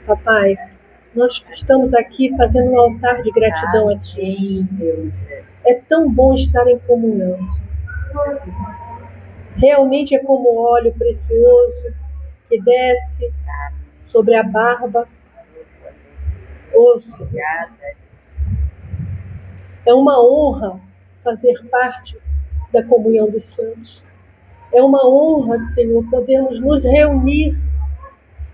Papai, nós estamos aqui fazendo um altar de gratidão a Ti. É tão bom estar em comunhão. Realmente é como óleo precioso que desce sobre a barba. Ouça, é uma honra fazer parte da comunhão dos santos. É uma honra, Senhor, podermos nos reunir.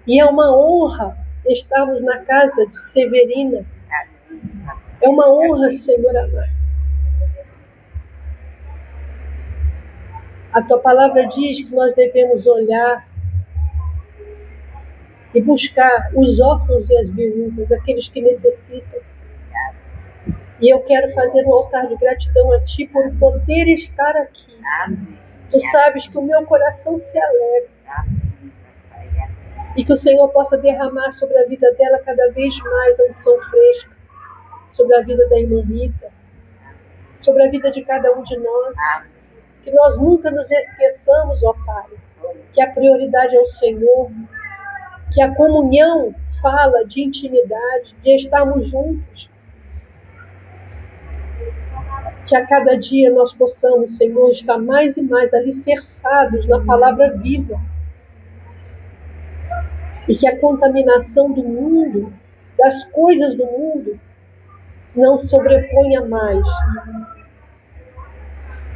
E é uma honra estarmos na casa de Severina. É uma honra, Senhor amado. A Tua palavra diz que nós devemos olhar e buscar os órfãos e as viúvas, aqueles que necessitam. E eu quero fazer um altar de gratidão a Ti por poder estar aqui. Tu sabes que o meu coração se alegra. E que o Senhor possa derramar sobre a vida dela cada vez mais a unção fresca, sobre a vida da irmã Rita, sobre a vida de cada um de nós. Que nós nunca nos esqueçamos, ó Pai, que a prioridade é o Senhor, que a comunhão fala de intimidade, de estarmos juntos. Que a cada dia nós possamos, Senhor, estar mais e mais alicerçados na palavra viva. E que a contaminação do mundo, das coisas do mundo, não sobreponha mais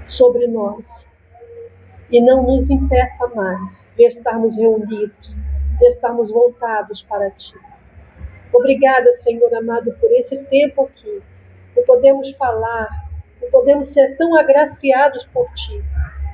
sobre nós. E não nos impeça mais de estarmos reunidos, de estarmos voltados para Ti. Obrigada, Senhor amado, por esse tempo aqui, por podermos falar, por podermos ser tão agraciados por Ti.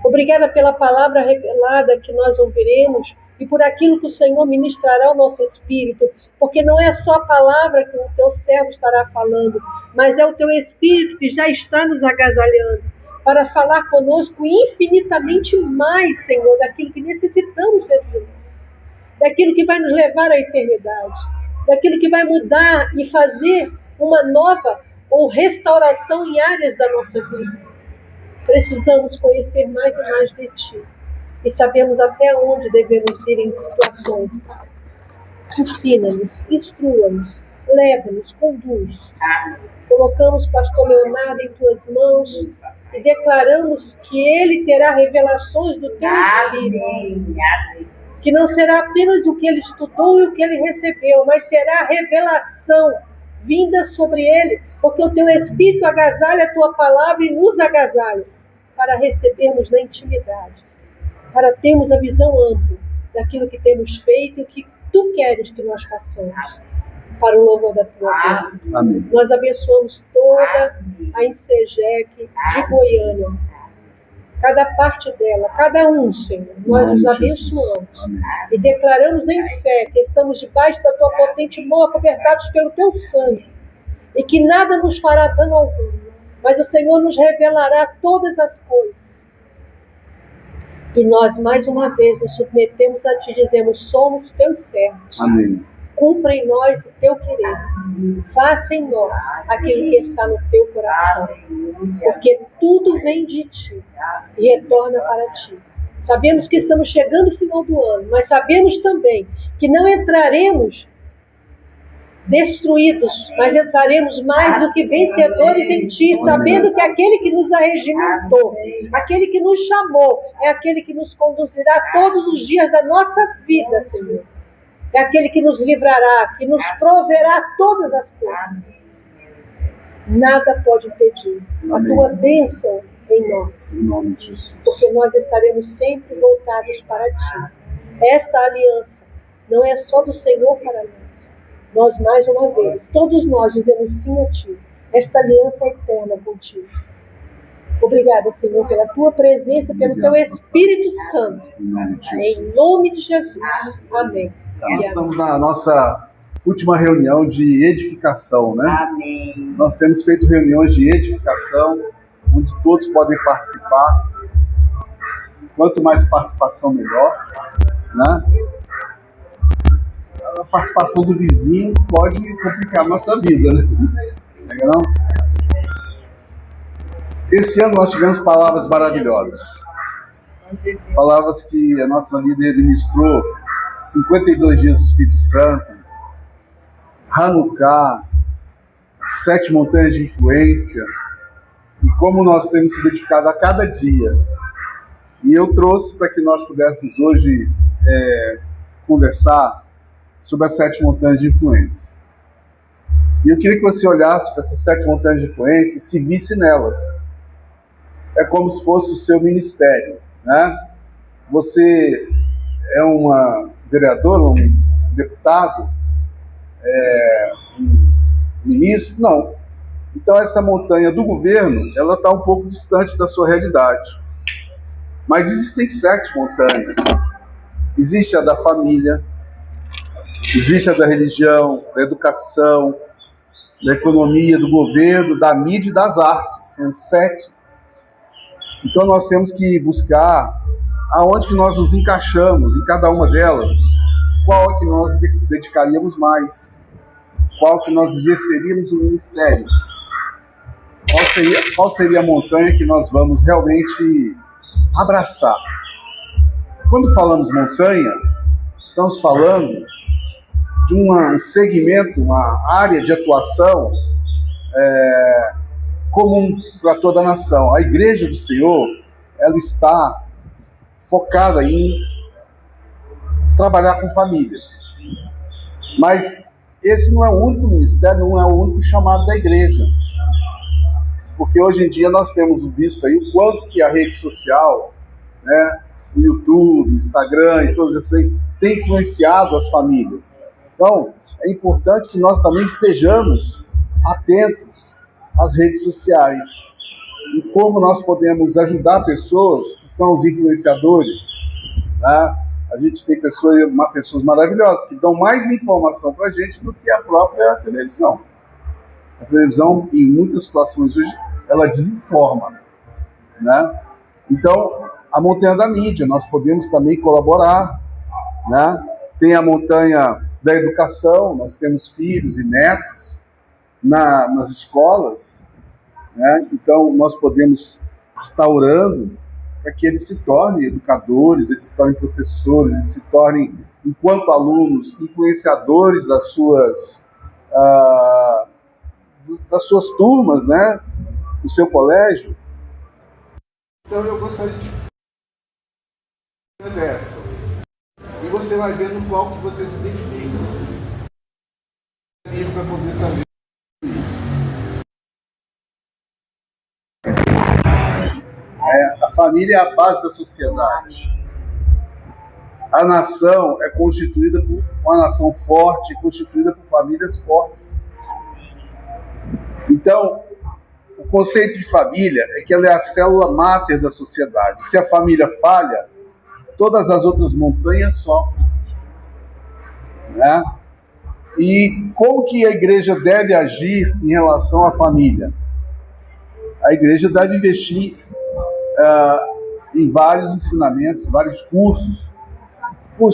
Obrigada pela palavra revelada que nós ouviremos e por aquilo que o Senhor ministrará ao nosso espírito, porque não é só a palavra que o Teu servo estará falando, mas é o Teu Espírito que já está nos agasalhando para falar conosco infinitamente mais, Senhor, daquilo que necessitamos dentro de nós, daquilo que vai nos levar à eternidade, daquilo que vai mudar e fazer uma nova ou restauração em áreas da nossa vida. Precisamos conhecer mais e mais de Ti e sabemos até onde devemos ir em situações. Ensina-nos, instrua-nos, leva-nos, conduz. Colocamos pastor Leonardo em Tuas mãos e declaramos que ele terá revelações do Teu Espírito. Que não será apenas o que ele estudou e o que ele recebeu, mas será a revelação vinda sobre ele, porque o Teu Espírito agasalha a Tua palavra e nos agasalha para recebermos na intimidade, para termos a visão ampla daquilo que temos feito e o que Tu queres que nós façamos, para o louvor da Tua glória. Amém. Nós abençoamos toda a Insegec de Goiânia, cada parte dela, cada um, Senhor, nós os abençoamos e declaramos em fé que estamos debaixo da Tua potente mão, acobertados pelo Teu sangue, e que nada nos fará dano algum, mas o Senhor nos revelará todas as coisas. E nós, mais uma vez, nos submetemos a Ti, dizemos, somos Teus servos. Amém. Cumpra em nós o Teu querer. Faça em nós aquilo que está no Teu coração. Porque tudo vem de Ti e retorna para Ti. Sabemos que estamos chegando ao final do ano, mas sabemos também que não entraremos destruídos, mas entraremos mais do que vencedores em Ti, sabendo que aquele que nos arregimentou, aquele que nos chamou, é aquele que nos conduzirá todos os dias da nossa vida, Senhor. É aquele que nos livrará, que nos proverá todas as coisas. Nada pode impedir a Tua bênção em nós, Em nome de Jesus. porque nós estaremos sempre voltados para Ti. Esta aliança não é só do Senhor para nós. Nós, mais uma vez, todos nós dizemos sim a Ti. Esta aliança é eterna contigo. Obrigada, Senhor, pela Tua presença, pelo Teu Espírito Santo. Em nome de Jesus. Amém. Nós estamos na nossa última reunião de edificação, né? Amém. Nós temos feito reuniões de edificação, onde todos podem participar. Quanto mais participação, melhor, né? A participação do vizinho pode complicar a nossa vida, né? Não? Esse ano nós tivemos palavras maravilhosas. Palavras que a nossa líder ministrou, 52 dias do Espírito Santo, Hanukkah, 7 montanhas de influência, e como nós temos sido edificados a cada dia. E eu trouxe para que nós pudéssemos hoje conversar sobre as 7 montanhas de influência. E eu queria que você olhasse para essas 7 montanhas de influência e se visse nelas. É como se fosse o seu ministério, né? Você é uma vereadora, um deputado, um ministro? Não. Então essa montanha do governo, ela está um pouco distante da sua realidade. Mas existem 7 montanhas. Existe a da família, existe a da religião, da educação, da economia, do governo, da mídia e das artes. São 7. Então nós temos que buscar aonde que nós nos encaixamos em cada uma delas, qual é que nós dedicaríamos mais, qual que nós exerceríamos no ministério, qual seria a montanha que nós vamos realmente abraçar. Quando falamos montanha, estamos falando de um segmento, uma área de atuação comum para toda a nação. A Igreja do Senhor, ela está focada em trabalhar com famílias. Mas esse não é o único ministério, não é o único chamado da igreja. Porque hoje em dia nós temos visto aí o quanto que a rede social, né, o YouTube, Instagram e todos esses aí, tem influenciado as famílias. Então, é importante que nós também estejamos atentos às redes sociais e como nós podemos ajudar pessoas que são os influenciadores, né? A gente tem pessoas maravilhosas que dão mais informação para a gente do que a própria televisão. A televisão, em muitas situações hoje, ela desinforma, né? Então, a montanha da mídia, nós podemos também colaborar, né? Tem a montanha da educação, nós temos filhos e netos nas escolas, né? Então nós podemos estar orando para que eles se tornem educadores, eles se tornem professores, eles se tornem, enquanto alunos, influenciadores das suas turmas, né? Do seu colégio. Então eu gostaria de dessa. E você vai ver no qual que você se identifica. Para poder também. A família é a base da sociedade. A nação é constituída por uma nação forte, constituída por famílias fortes. Então, o conceito de família é que ela é a célula máter da sociedade. Se a família falha, todas as outras montanhas sofrem, né? E como que a igreja deve agir em relação à família? A igreja deve investir em vários ensinamentos, vários cursos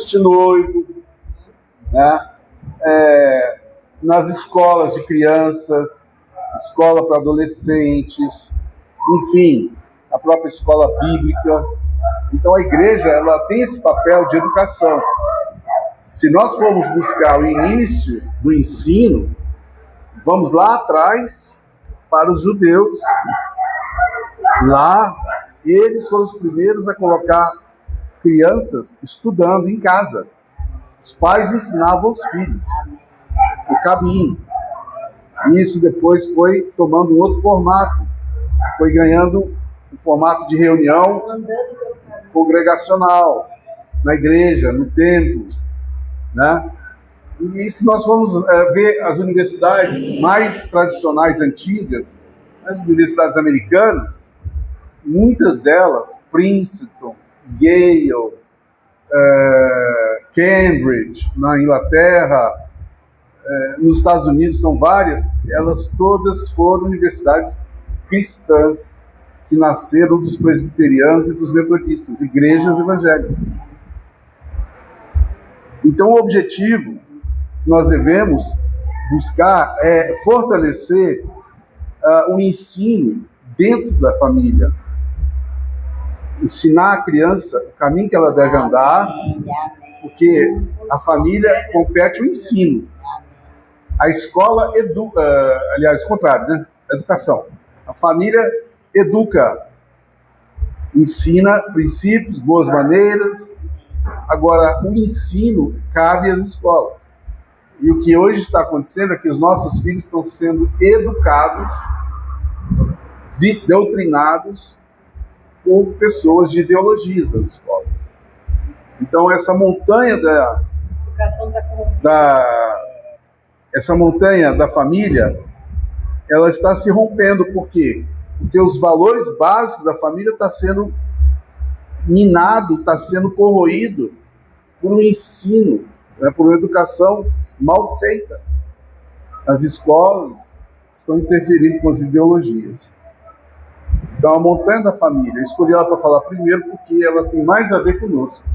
de noivo, né? Nas escolas de crianças, escola para adolescentes, enfim, a própria escola bíblica. Então a igreja, ela tem esse papel de educação. Se nós formos buscar o início do ensino, vamos lá atrás para os judeus. Lá, eles foram os primeiros a colocar crianças estudando em casa. Os pais ensinavam os filhos o caminho. E isso depois foi tomando um outro formato. Foi ganhando um formato de reunião congregacional, na igreja, no templo, né? E se nós formos ver as universidades mais tradicionais, antigas, as universidades americanas, muitas delas, Princeton, Yale, Cambridge, na Inglaterra, nos Estados Unidos são várias, elas todas foram universidades cristãs, que nasceram dos presbiterianos e dos metodistas, igrejas evangélicas. Então o objetivo que nós devemos buscar é fortalecer o ensino dentro da família. Ensinar a criança o caminho que ela deve andar, porque a família compete o ensino. A escola educa, aliás, o contrário, né? Educação. A família educa, ensina princípios, boas maneiras. Agora, o ensino cabe às escolas. E o que hoje está acontecendo é que os nossos filhos estão sendo educados, doutrinados por pessoas de ideologias das escolas. Então, essa montanha essa montanha da família, ela está se rompendo. Por quê? Porque os valores básicos da família estão sendo minado, está sendo corroído por um ensino, né, por uma educação mal feita. As escolas estão interferindo com as ideologias. Então, a montanha da família, eu escolhi ela para falar primeiro porque ela tem mais a ver conosco,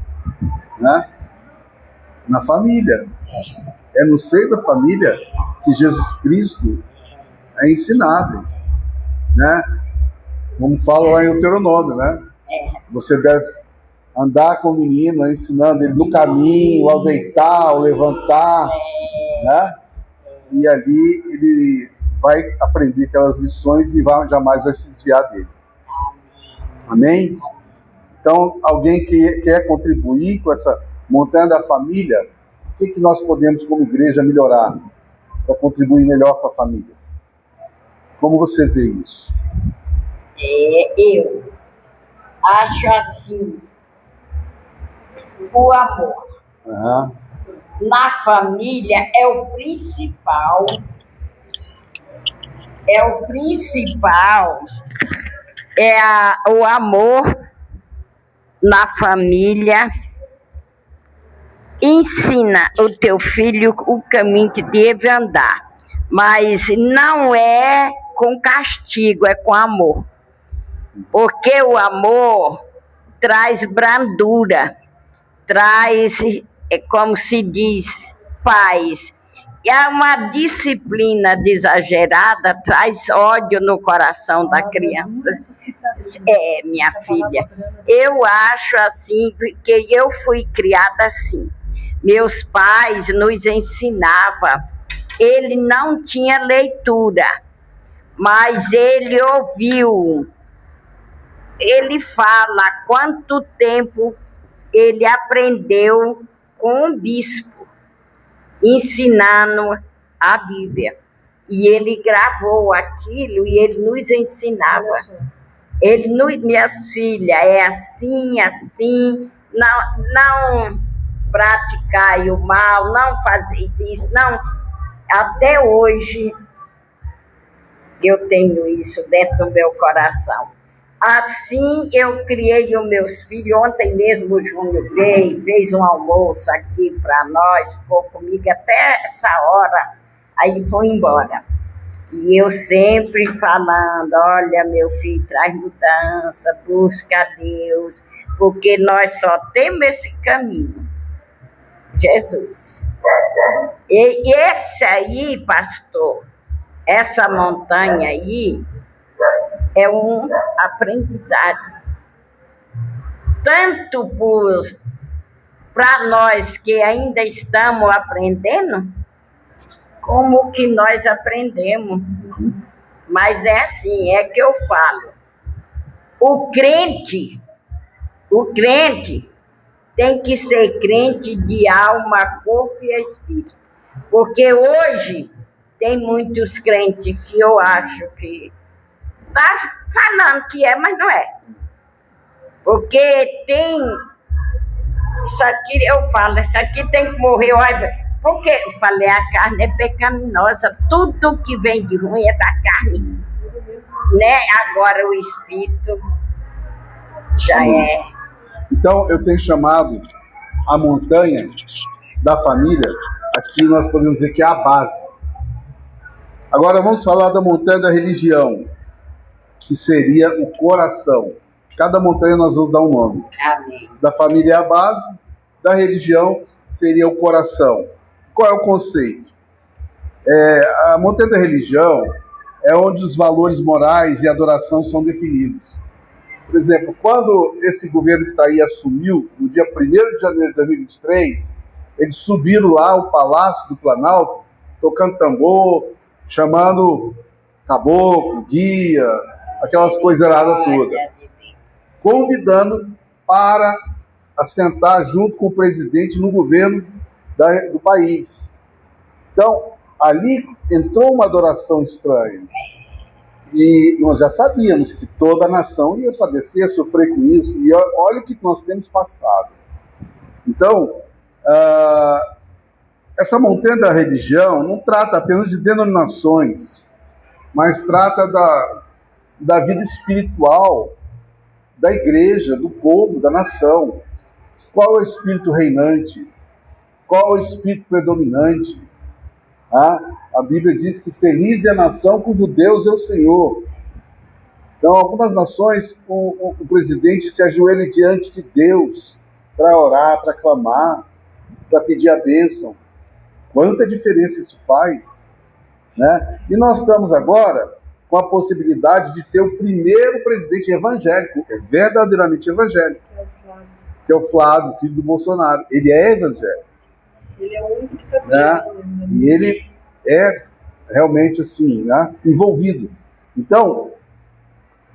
né? Na família. É no seio da família que Jesus Cristo é ensinado, né? Como fala lá em Deuteronômio, né? Você deve andar com o menino, ensinando ele no caminho, ao deitar, ao levantar, né? E ali ele vai aprender aquelas lições e jamais vai se desviar dele. Amém? Então, alguém que quer contribuir com essa montanha da família, o que nós podemos, como igreja, melhorar para contribuir melhor com a família? Como você vê isso? Eu acho assim, o amor na família é o principal. O amor na família. Ensina o teu filho o caminho que deve andar, mas não é com castigo, é com amor. Porque o amor traz brandura, traz, como se diz, paz. E uma disciplina exagerada traz ódio no coração da criança. Minha filha, eu acho assim, porque eu fui criada assim. Meus pais nos ensinavam. Ele não tinha leitura, mas ele ouviu. Ele fala quanto tempo ele aprendeu com um bispo, ensinando a Bíblia. E ele gravou aquilo e ele nos ensinava. Minhas filhas, é assim, assim, não praticar o mal, não fazer isso, não. Até hoje eu tenho isso dentro do meu coração. Assim eu criei os meus filhos. Ontem mesmo o Júnior veio, fez um almoço aqui para nós, ficou comigo até essa hora, aí foi embora. E eu sempre falando, olha meu filho, traz mudança, busca a Deus, porque nós só temos esse caminho, Jesus. E esse aí, pastor, essa montanha aí, é um aprendizado. Tanto para nós que ainda estamos aprendendo, como que nós aprendemos. Mas é assim, é que eu falo. O crente tem que ser crente de alma, corpo e espírito. Porque hoje tem muitos crentes que eu acho que tá falando que é, mas não é. Porque tem... Isso aqui, eu falo, isso aqui tem que morrer. Olha, porque eu falei, a carne é pecaminosa. Tudo que vem de ruim é da carne. Né? Agora o espírito já é. Então, eu tenho chamado a montanha da família, aqui nós podemos dizer que é a base. Agora vamos falar da montanha da religião, que seria o coração. Cada montanha nós vamos dar um nome. Amém. Da família é a base, da religião seria o coração. Qual é o conceito? A montanha da religião é onde os valores morais e adoração são definidos. Por exemplo, quando esse governo que está aí assumiu, no dia 1º de janeiro de 2023, eles subiram lá ao Palácio do Planalto tocando tambor, chamando caboclo, guia, aquelas coisas erradas todas, convidando para assentar junto com o presidente no governo do país. Então, ali entrou uma adoração estranha. E nós já sabíamos que toda a nação ia padecer, sofrer com isso. E olha o que nós temos passado. Então, essa montanha da religião não trata apenas de denominações, mas trata da vida espiritual da igreja, do povo, da nação. Qual é o espírito reinante? Qual é o espírito predominante? A Bíblia diz que feliz é a nação cujo Deus é o Senhor. Então, algumas nações, o presidente se ajoelha diante de Deus para orar, para clamar, para pedir a bênção. Quanta diferença isso faz, né? E nós estamos agora com a possibilidade de ter o primeiro presidente evangélico, verdadeiramente evangélico, que é o Flávio, filho do Bolsonaro. Ele é evangélico. Ele é o único que está E ele é realmente assim, né, envolvido. Então,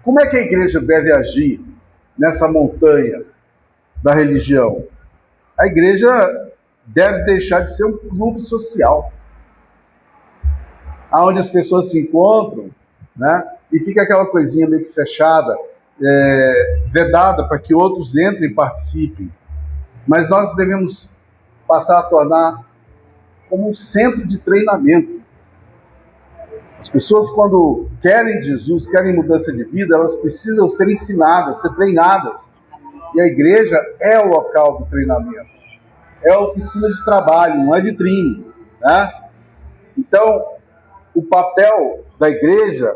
como é que a igreja deve agir nessa montanha da religião? A igreja deve deixar de ser um clube social, onde as pessoas se encontram, né, e fica aquela coisinha meio que fechada, vedada para que outros entrem e participem. Mas nós devemos passar a tornar como um centro de treinamento. As pessoas, quando querem Jesus, querem mudança de vida, elas precisam ser ensinadas, ser treinadas. E a igreja é o local do treinamento. É a oficina de trabalho, não é vitrine, né? Então, o papel da igreja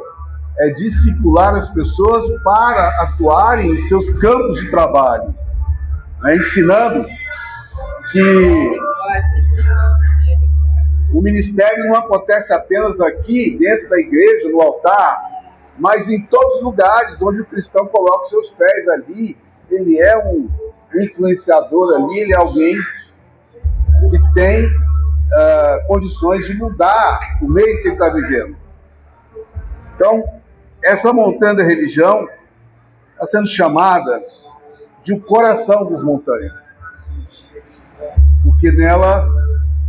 é discipular as pessoas para atuarem nos seus campos de trabalho, né? Ensinando que o ministério não acontece apenas aqui, dentro da igreja, no altar, mas em todos os lugares onde o cristão coloca os seus pés ali. Ele é um influenciador ali, ele é alguém que tem condições de mudar o meio que ele está vivendo. Então, essa montanha da religião está sendo chamada de o coração das montanhas, porque nela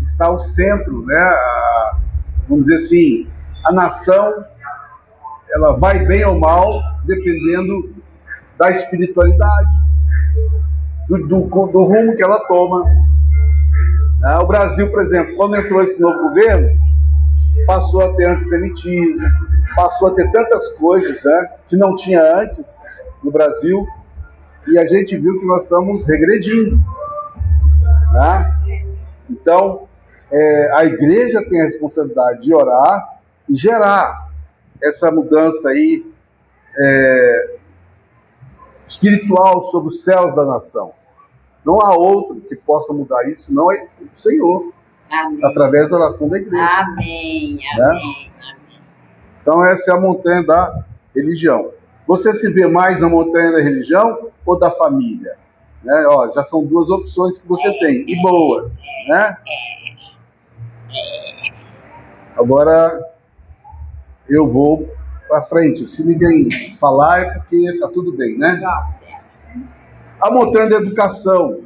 está o centro, né? Vamos dizer assim, a nação, ela vai bem ou mal, dependendo da espiritualidade, do rumo que ela toma. O Brasil, por exemplo, quando entrou esse novo governo, passou a ter antissemitismo, passou a ter tantas coisas, né, que não tinha antes no Brasil, e a gente viu que nós estamos regredindo, né? Então, a igreja tem a responsabilidade de orar e gerar essa mudança aí espiritual sobre os céus da nação. Não há outro que possa mudar isso, senão é o Senhor. Amém. Através da oração da igreja. Amém, amém, né? amém. Então essa é a montanha da religião. Você se vê mais na montanha da religião ou da família? Né? Ó, já são duas opções que você tem, e boas, né? Agora eu vou para frente. Se ninguém falar é porque tá tudo bem, né? A montanha da educação.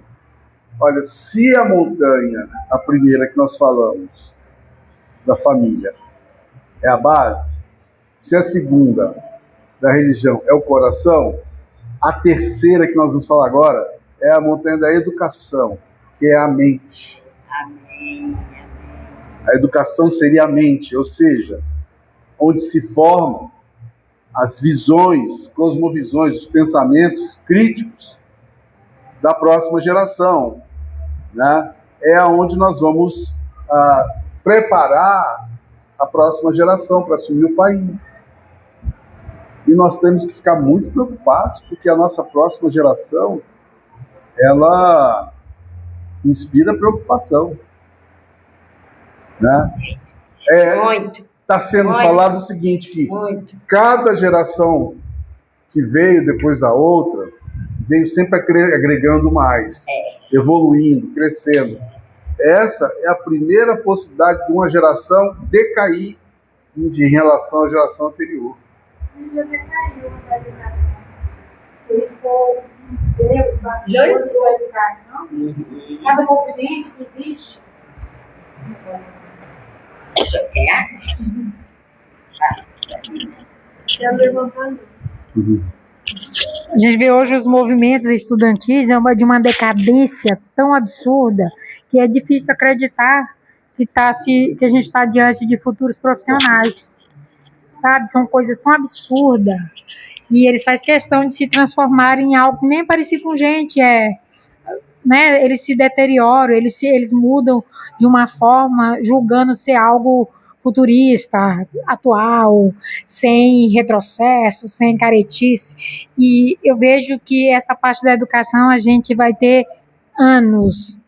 Olha, se a montanha, a primeira que nós falamos, da família, é a base, se a segunda, da religião, é o coração, a terceira que nós vamos falar agora é a montanha da educação, que é a mente. Amém. A educação seria a mente, ou seja, onde se formam as visões, cosmovisões, os pensamentos críticos da próxima geração, né? É aonde nós vamos preparar a próxima geração para assumir o país. E nós temos que ficar muito preocupados, porque a nossa próxima geração, ela inspira preocupação, né? Muito. Está sendo falado o seguinte, que cada geração que veio depois da outra, veio sempre agregando mais, evoluindo, crescendo. Essa é a primeira possibilidade de uma geração decair em relação à geração anterior. Já decaiu a educação. Ele ficou, os bastidores da educação. Cada movimento que existe. Isso quer? Já levantando. A gente vê hoje os movimentos estudantis de uma decadência tão absurda que é difícil acreditar que a gente está diante de futuros profissionais, sabe? São coisas tão absurdas e eles fazem questão de se transformar em algo que nem é parecido com gente, né? Eles se deterioram, eles mudam de uma forma julgando ser algo futurista, atual, sem retrocesso, sem caretice. E eu vejo que essa parte da educação a gente vai ter anos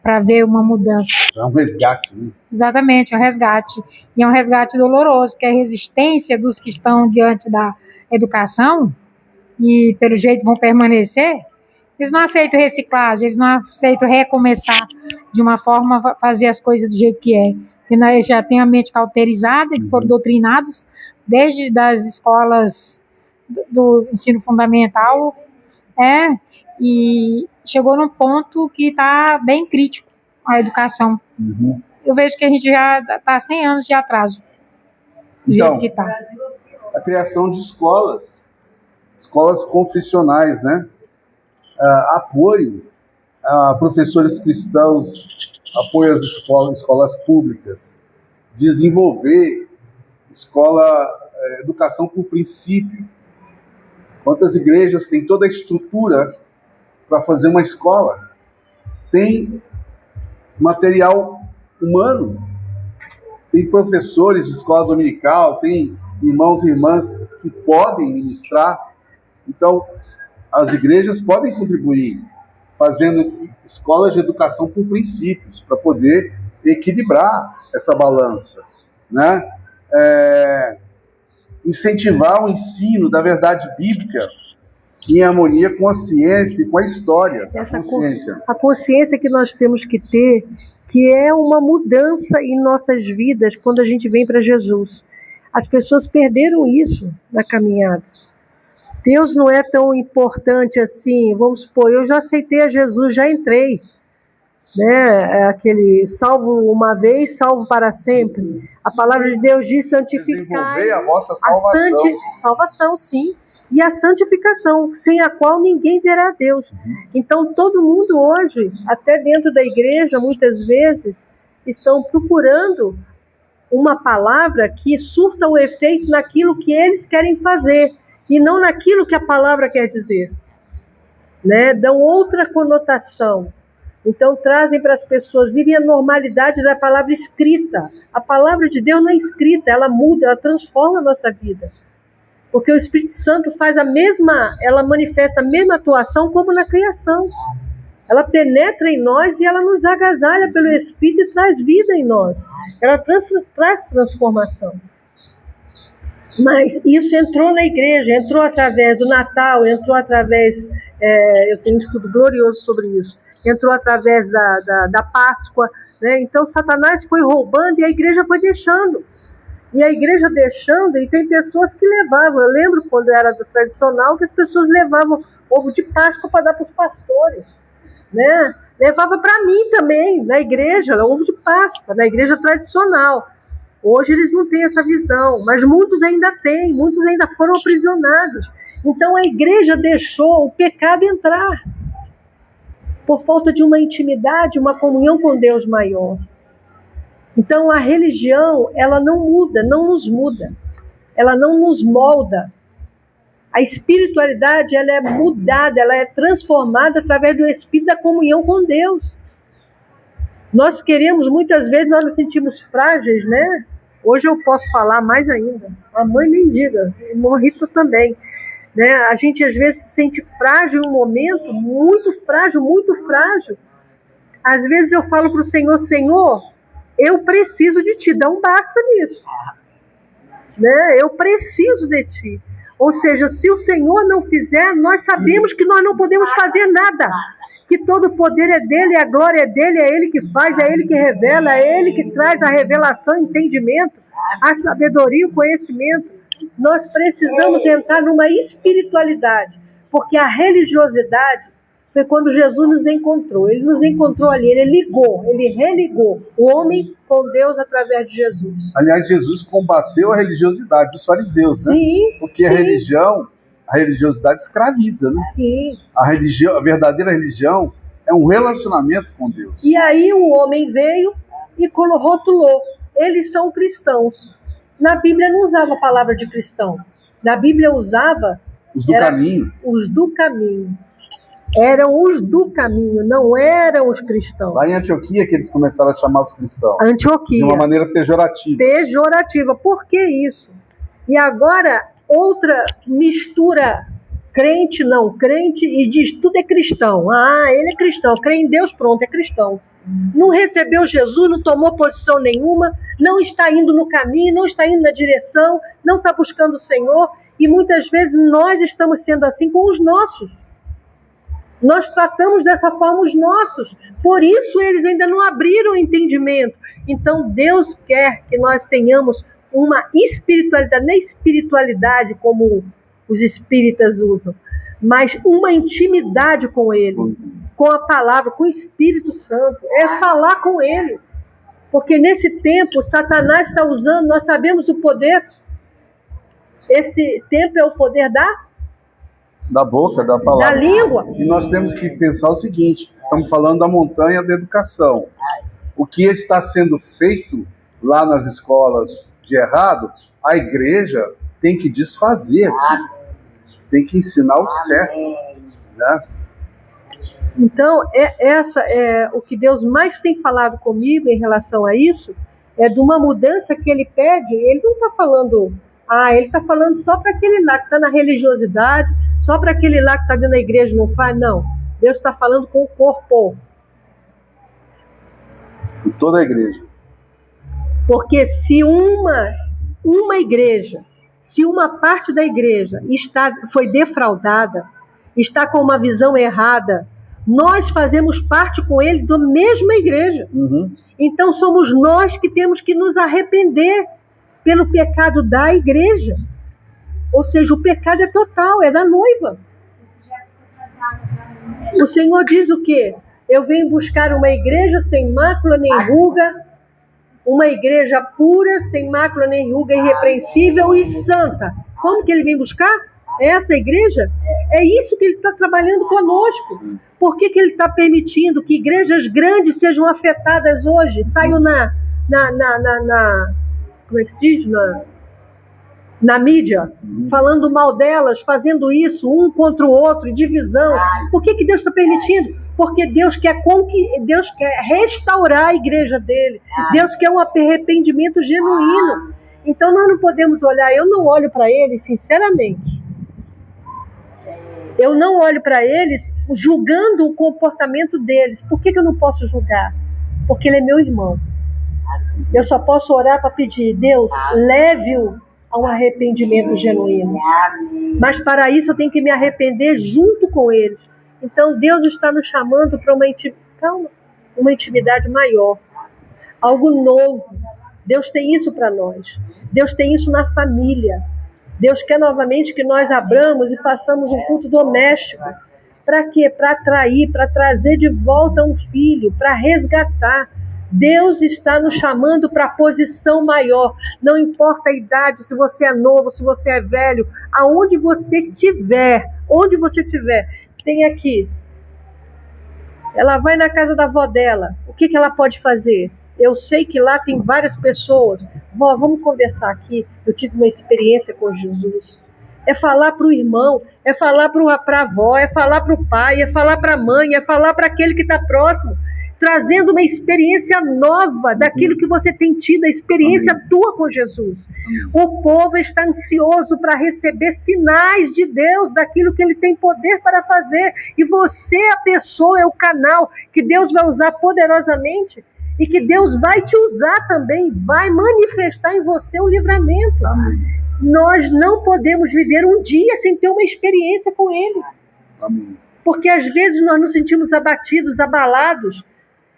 para ver uma mudança. É um resgate, né? Exatamente, um resgate. E é um resgate doloroso, porque a resistência dos que estão diante da educação, e pelo jeito vão permanecer, eles não aceitam reciclagem, eles não aceitam recomeçar de uma forma, fazer as coisas do jeito que é. Porque eles já têm a mente cauterizada, que foram doutrinados desde das escolas do ensino fundamental, e chegou num ponto que está bem crítico a educação. Eu vejo que a gente já está 100 anos de atraso, do jeito que está. A criação de escolas confessionais, né? Apoio a professores cristãos, apoio às escolas públicas, desenvolver educação por princípio. Quantas igrejas têm toda a estrutura para fazer uma escola? Tem material humano, tem professores de escola dominical, tem irmãos e irmãs que podem ministrar. Então, as igrejas podem contribuir fazendo escolas de educação por princípios, para poder equilibrar essa balança, né? Incentivar o ensino da verdade bíblica em harmonia com a ciência e com a história, a consciência. A consciência que nós temos que ter, que é uma mudança em nossas vidas quando a gente vem para Jesus. As pessoas perderam isso na caminhada. Deus não é tão importante assim, vamos supor, eu já aceitei a Jesus, já entrei, né? Aquele salvo uma vez, salvo para sempre. A palavra de Deus diz santificar. Desenvolver a vossa salvação. Salvação, sim. E a santificação, sem a qual ninguém verá a Deus. Então, todo mundo hoje, até dentro da igreja, muitas vezes, estão procurando uma palavra que surta o efeito naquilo que eles querem fazer, e não naquilo que a palavra quer dizer, né? Dão outra conotação. Então trazem para as pessoas, vivem a normalidade da palavra escrita. A palavra de Deus não é escrita, ela muda, ela transforma a nossa vida. Porque o Espírito Santo ela manifesta a mesma atuação como na criação. Ela penetra em nós e ela nos agasalha pelo Espírito e traz vida em nós. Ela traz transformação. Mas isso entrou na igreja, entrou através do Natal, entrou através, eu tenho um estudo glorioso sobre isso, entrou através da Páscoa, né? Então Satanás foi roubando e a igreja foi deixando. E a igreja deixando, e tem pessoas que levavam, eu lembro quando era do tradicional, que as pessoas levavam ovo de Páscoa para dar para os pastores, né? Levava para mim também, na igreja, ovo de Páscoa, na igreja tradicional. Hoje eles não têm essa visão, mas muitos ainda têm, muitos ainda foram aprisionados. Então a igreja deixou o pecado entrar, por falta de uma intimidade, uma comunhão com Deus maior. Então a religião, ela não muda, não nos muda, ela não nos molda. A espiritualidade, ela é mudada, ela é transformada através do espírito da comunhão com Deus. Nós queremos, muitas vezes, nós nos sentimos frágeis, né? Hoje eu posso falar mais ainda. A mãe nem diga, o irmão Rito também. Né? A gente, às vezes, se sente frágil em um momento, muito frágil, muito frágil. Às vezes eu falo para o Senhor, Senhor, eu preciso de Ti, dá um basta nisso. Né? Eu preciso de Ti. Ou seja, se o Senhor não fizer, nós sabemos que nós não podemos fazer nada. que todo o poder é dele, a glória é dele, é ele que faz, é ele que revela, é ele que traz a revelação, o entendimento, a sabedoria, o conhecimento. Nós precisamos entrar numa espiritualidade, porque a religiosidade foi quando Jesus nos encontrou. Ele nos encontrou ali, ele religou o homem com Deus através de Jesus. Aliás, Jesus combateu a religiosidade dos fariseus, né? Sim, porque sim. A religiosidade escraviza, né? Sim. A verdadeira religião é um relacionamento com Deus. E aí o homem veio e rotulou. Eles são cristãos. Na Bíblia não usava a palavra de cristão. Na Bíblia usava... Os do caminho. Os do caminho. Eram os do caminho, não eram os cristãos. Lá em Antioquia que eles começaram a chamar os cristãos. Antioquia. De uma maneira pejorativa. Pejorativa. Por que isso? E agora, outra mistura crente, não crente, e diz tudo é cristão. Ah, ele é cristão, crê em Deus, pronto, é cristão. Não recebeu Jesus, não tomou posição nenhuma, não está indo no caminho, não está indo na direção, não está buscando o Senhor. E muitas vezes nós estamos sendo assim com os nossos. Nós tratamos dessa forma os nossos. Por isso eles ainda não abriram o entendimento. Então Deus quer que nós tenhamos uma espiritualidade, não é espiritualidade como os espíritas usam, mas uma intimidade com Ele, com a palavra, com o Espírito Santo. É falar com Ele. Porque nesse tempo Satanás está usando, nós sabemos do poder. Esse tempo é o poder da boca, da palavra. Da língua. E nós temos que pensar o seguinte, estamos falando da montanha da educação. O que está sendo feito lá nas escolas de errado, a igreja tem que desfazer aqui. Tem que ensinar o certo. Né? Então, essa é o que Deus mais tem falado comigo em relação a isso, é de uma mudança que Ele pede. Ele não está falando... ele está falando só para aquele lá que está na religiosidade, só para aquele lá que está dentro da igreja e não faz, não. Deus está falando com o corpo. Com toda a igreja. Porque se uma igreja, se uma parte da igreja foi defraudada, está com uma visão errada, nós fazemos parte com ele da mesma igreja. Uhum. Então somos nós que temos que nos arrepender pelo pecado da igreja. Ou seja, o pecado é total, é da noiva. O Senhor diz o quê? Eu venho buscar uma igreja sem mácula nem ruga, uma igreja pura, sem mácula nem ruga, irrepreensível e santa. Como que Ele vem buscar? Essa igreja? É isso que Ele está trabalhando conosco. Por que Ele está permitindo que igrejas grandes sejam afetadas hoje? Saiu como é que se diz? Na mídia, falando mal delas, fazendo isso, um contra o outro, divisão. Por que Deus está permitindo? Porque Deus quer restaurar a igreja dele. Deus quer um arrependimento genuíno. Então nós não podemos olhar, eu não olho para eles, sinceramente. Eu não olho para eles julgando o comportamento deles. Por que eu não posso julgar? Porque ele é meu irmão. Eu só posso orar para pedir, Deus, leve-o a um arrependimento genuíno. Mas para isso eu tenho que me arrepender junto com eles. Então Deus está nos chamando para uma intimidade maior. Algo novo. Deus tem isso para nós. Deus tem isso na família. Deus quer novamente que nós abramos e façamos um culto doméstico. Para quê? Para atrair, para trazer de volta um filho, para resgatar. Deus está nos chamando para a posição maior. Não importa a idade, se você é novo, se você é velho, aonde você estiver, tem aqui. Ela vai na casa da avó dela. O que ela pode fazer? Eu sei que lá tem várias pessoas. Vó, vamos conversar aqui. Eu tive uma experiência com Jesus. É falar para o irmão, é falar para a avó, é falar para o pai, é falar para a mãe, é falar para aquele que está próximo. Trazendo uma experiência nova daquilo que você tem tido, a experiência tua com Jesus. O povo está ansioso para receber sinais de Deus, daquilo que Ele tem poder para fazer. E você, a pessoa, é o canal que Deus vai usar poderosamente e que Deus vai te usar também, vai manifestar em você um livramento. Amém. Nós não podemos viver um dia sem ter uma experiência com Ele. Amém. Porque às vezes nós nos sentimos abatidos, abalados,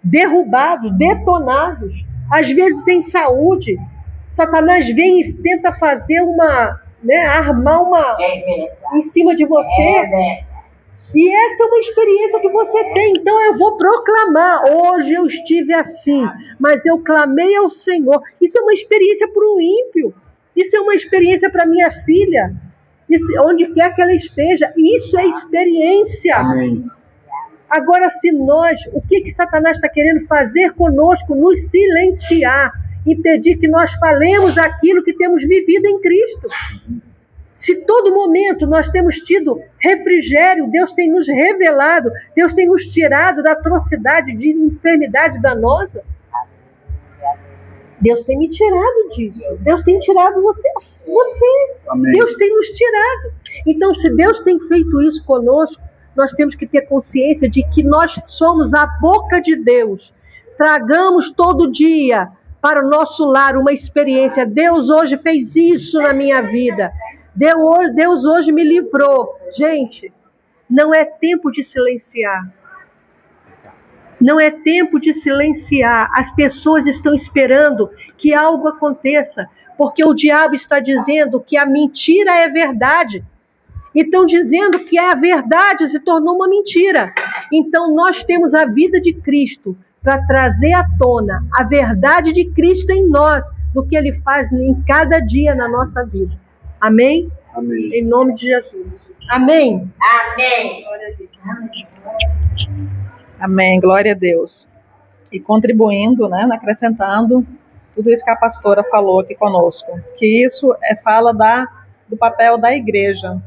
derrubados, detonados, às vezes em saúde. Satanás vem e tenta fazer armar uma em cima de você. E essa é uma experiência que você tem. Então eu vou proclamar: hoje eu estive assim, mas eu clamei ao Senhor. Isso é uma experiência para o ímpio. Isso é uma experiência para minha filha. Isso, onde quer que ela esteja. Isso é experiência. Amém. Agora, se nós, o que Satanás está querendo fazer conosco? Nos silenciar, impedir que nós falemos aquilo que temos vivido em Cristo. Se todo momento nós temos tido refrigério, Deus tem nos revelado, Deus tem nos tirado da atrocidade, de enfermidade danosa. Deus tem me tirado disso. Deus tem tirado você. Amém. Deus tem nos tirado. Então, se Deus tem feito isso conosco, nós temos que ter consciência de que nós somos a boca de Deus. Tragamos todo dia para o nosso lar uma experiência. Deus hoje fez isso na minha vida. Deus hoje me livrou. Gente, não é tempo de silenciar. Não é tempo de silenciar. As pessoas estão esperando que algo aconteça, porque o diabo está dizendo que a mentira é verdade. E estão dizendo que a verdade se tornou uma mentira. Então nós temos a vida de Cristo para trazer à tona a verdade de Cristo em nós, do que Ele faz em cada dia na nossa vida. Amém? Amém. Em nome de Jesus. Amém? Amém. Amém, glória a Deus. E contribuindo, acrescentando tudo isso que a pastora falou aqui conosco, que isso fala do papel da igreja,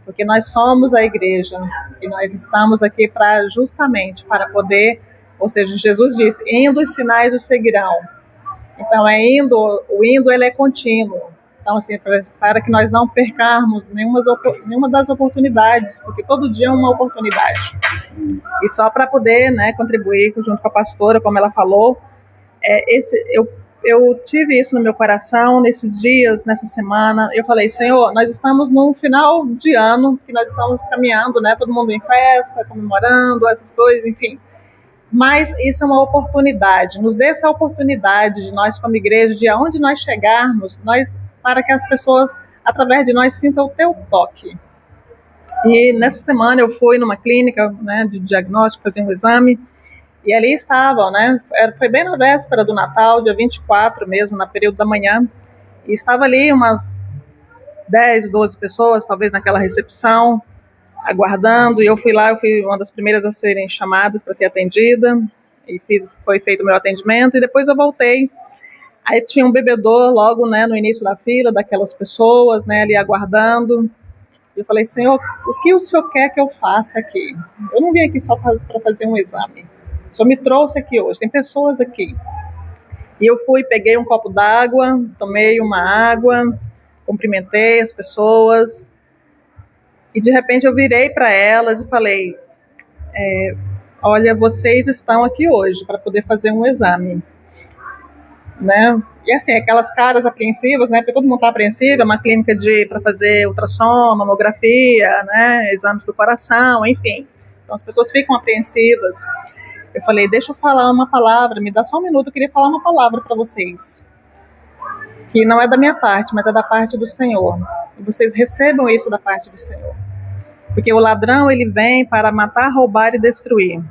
porque nós somos a igreja e nós estamos aqui justamente para poder, ou seja, Jesus disse: indo os sinais os seguirão. Então o indo ele é contínuo. Então, assim, para que nós não percarmos nenhuma das oportunidades, porque todo dia é uma oportunidade. E só para poder contribuir junto com a pastora, como ela falou, eu tive isso no meu coração nesses dias, nessa semana. Eu falei: Senhor, nós estamos num final de ano, que nós estamos caminhando, todo mundo em festa, comemorando, essas coisas, enfim. Mas isso é uma oportunidade. Nos dê essa oportunidade de nós, como igreja, de aonde nós chegarmos, para que as pessoas, através de nós, sintam o teu toque. E nessa semana eu fui numa clínica de diagnóstico, fazer um exame, e ali estavam, foi bem na véspera do Natal, dia 24 mesmo, no período da manhã, e estava ali umas 10, 12 pessoas, talvez naquela recepção, aguardando, e eu fui uma das primeiras a serem chamadas para ser atendida, e foi feito o meu atendimento, e depois eu voltei. Aí tinha um bebedouro logo no início da fila, daquelas pessoas ali aguardando. Eu falei: Senhor, o que o Senhor quer que eu faça aqui? Eu não vim aqui só para fazer um exame. O Senhor me trouxe aqui hoje, tem pessoas aqui. E eu peguei um copo d'água, tomei uma água, cumprimentei as pessoas. E de repente eu virei para elas e falei: olha, vocês estão aqui hoje para poder fazer um exame. E assim, aquelas caras apreensivas, porque todo mundo está apreensivo, é uma clínica para fazer ultrassom, mamografia, exames do coração, enfim. Então as pessoas ficam apreensivas. Eu falei: deixa eu falar uma palavra, me dá só um minuto, eu queria falar uma palavra para vocês. Que não é da minha parte, mas é da parte do Senhor. E vocês recebam isso da parte do Senhor. Porque o ladrão, ele vem para matar, roubar e destruir.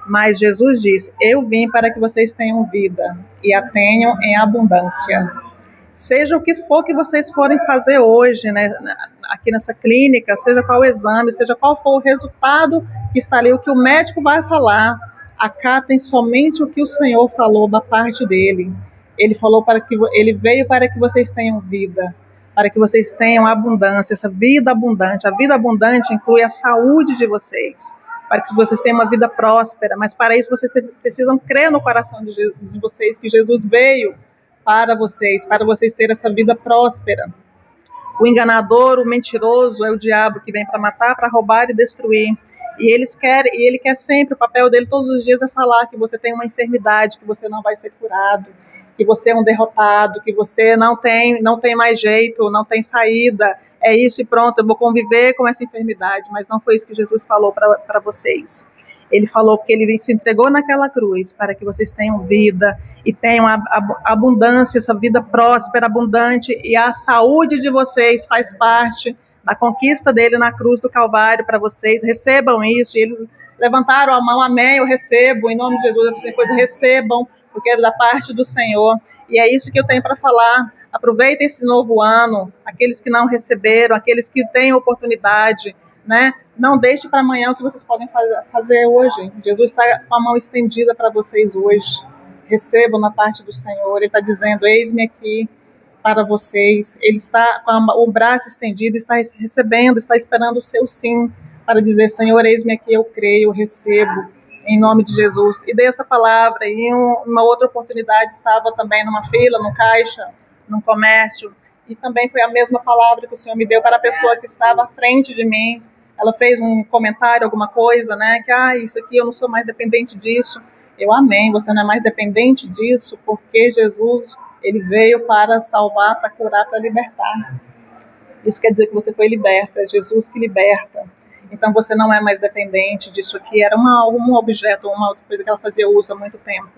Mas Jesus disse: eu vim para que vocês tenham vida e a tenham em abundância. Seja o que for que vocês forem fazer hoje, aqui nessa clínica, seja qual o exame, seja qual for o resultado que está ali, o que o médico vai falar, acatem somente o que o Senhor falou da parte dele. Ele veio para que vocês tenham vida, para que vocês tenham abundância, essa vida abundante. A vida abundante inclui a saúde de vocês, para que vocês tenham uma vida próspera, mas para isso vocês precisam crer no coração de vocês que Jesus veio para vocês terem essa vida próspera. O enganador, o mentiroso é o diabo que vem para matar, para roubar e destruir. E ele quer sempre, o papel dele todos os dias é falar que você tem uma enfermidade, que você não vai ser curado, que você é um derrotado, que você não tem mais jeito, não tem saída. é isso e pronto, eu vou conviver com essa enfermidade. Mas não foi isso que Jesus falou para vocês. Ele falou que ele se entregou naquela cruz para que vocês tenham vida e tenham abundância, essa vida próspera, abundante, e a saúde de vocês faz parte da conquista dele na cruz do Calvário para vocês. Recebam isso. E eles levantaram a mão, amém, eu recebo, em nome de Jesus, recebam, porque é da parte do Senhor. E é isso que eu tenho para falar. Aproveitem esse novo ano, aqueles que não receberam, aqueles que têm oportunidade, né? Não deixe para amanhã o que vocês podem fazer hoje. Jesus está com a mão estendida para vocês hoje. Recebam na parte do Senhor. Ele está dizendo, eis-me aqui para vocês. Ele está com o braço estendido, está recebendo, está esperando o seu sim, para dizer, Senhor, eis-me aqui, eu creio, eu recebo, em nome de Jesus. E dei essa palavra, e em uma outra oportunidade estava também numa fila, no caixa, num comércio, e também foi a mesma palavra que o Senhor me deu para a pessoa que estava à frente de mim. Ela fez um comentário, alguma coisa, né, que, isso aqui eu não sou mais dependente disso. Eu, amém, você não é mais dependente disso, porque Jesus, ele veio para salvar, para curar, para libertar. Isso quer dizer que você foi liberta, é Jesus que liberta. Então você não é mais dependente disso aqui. Era um objeto, uma outra coisa que ela fazia uso há muito tempo.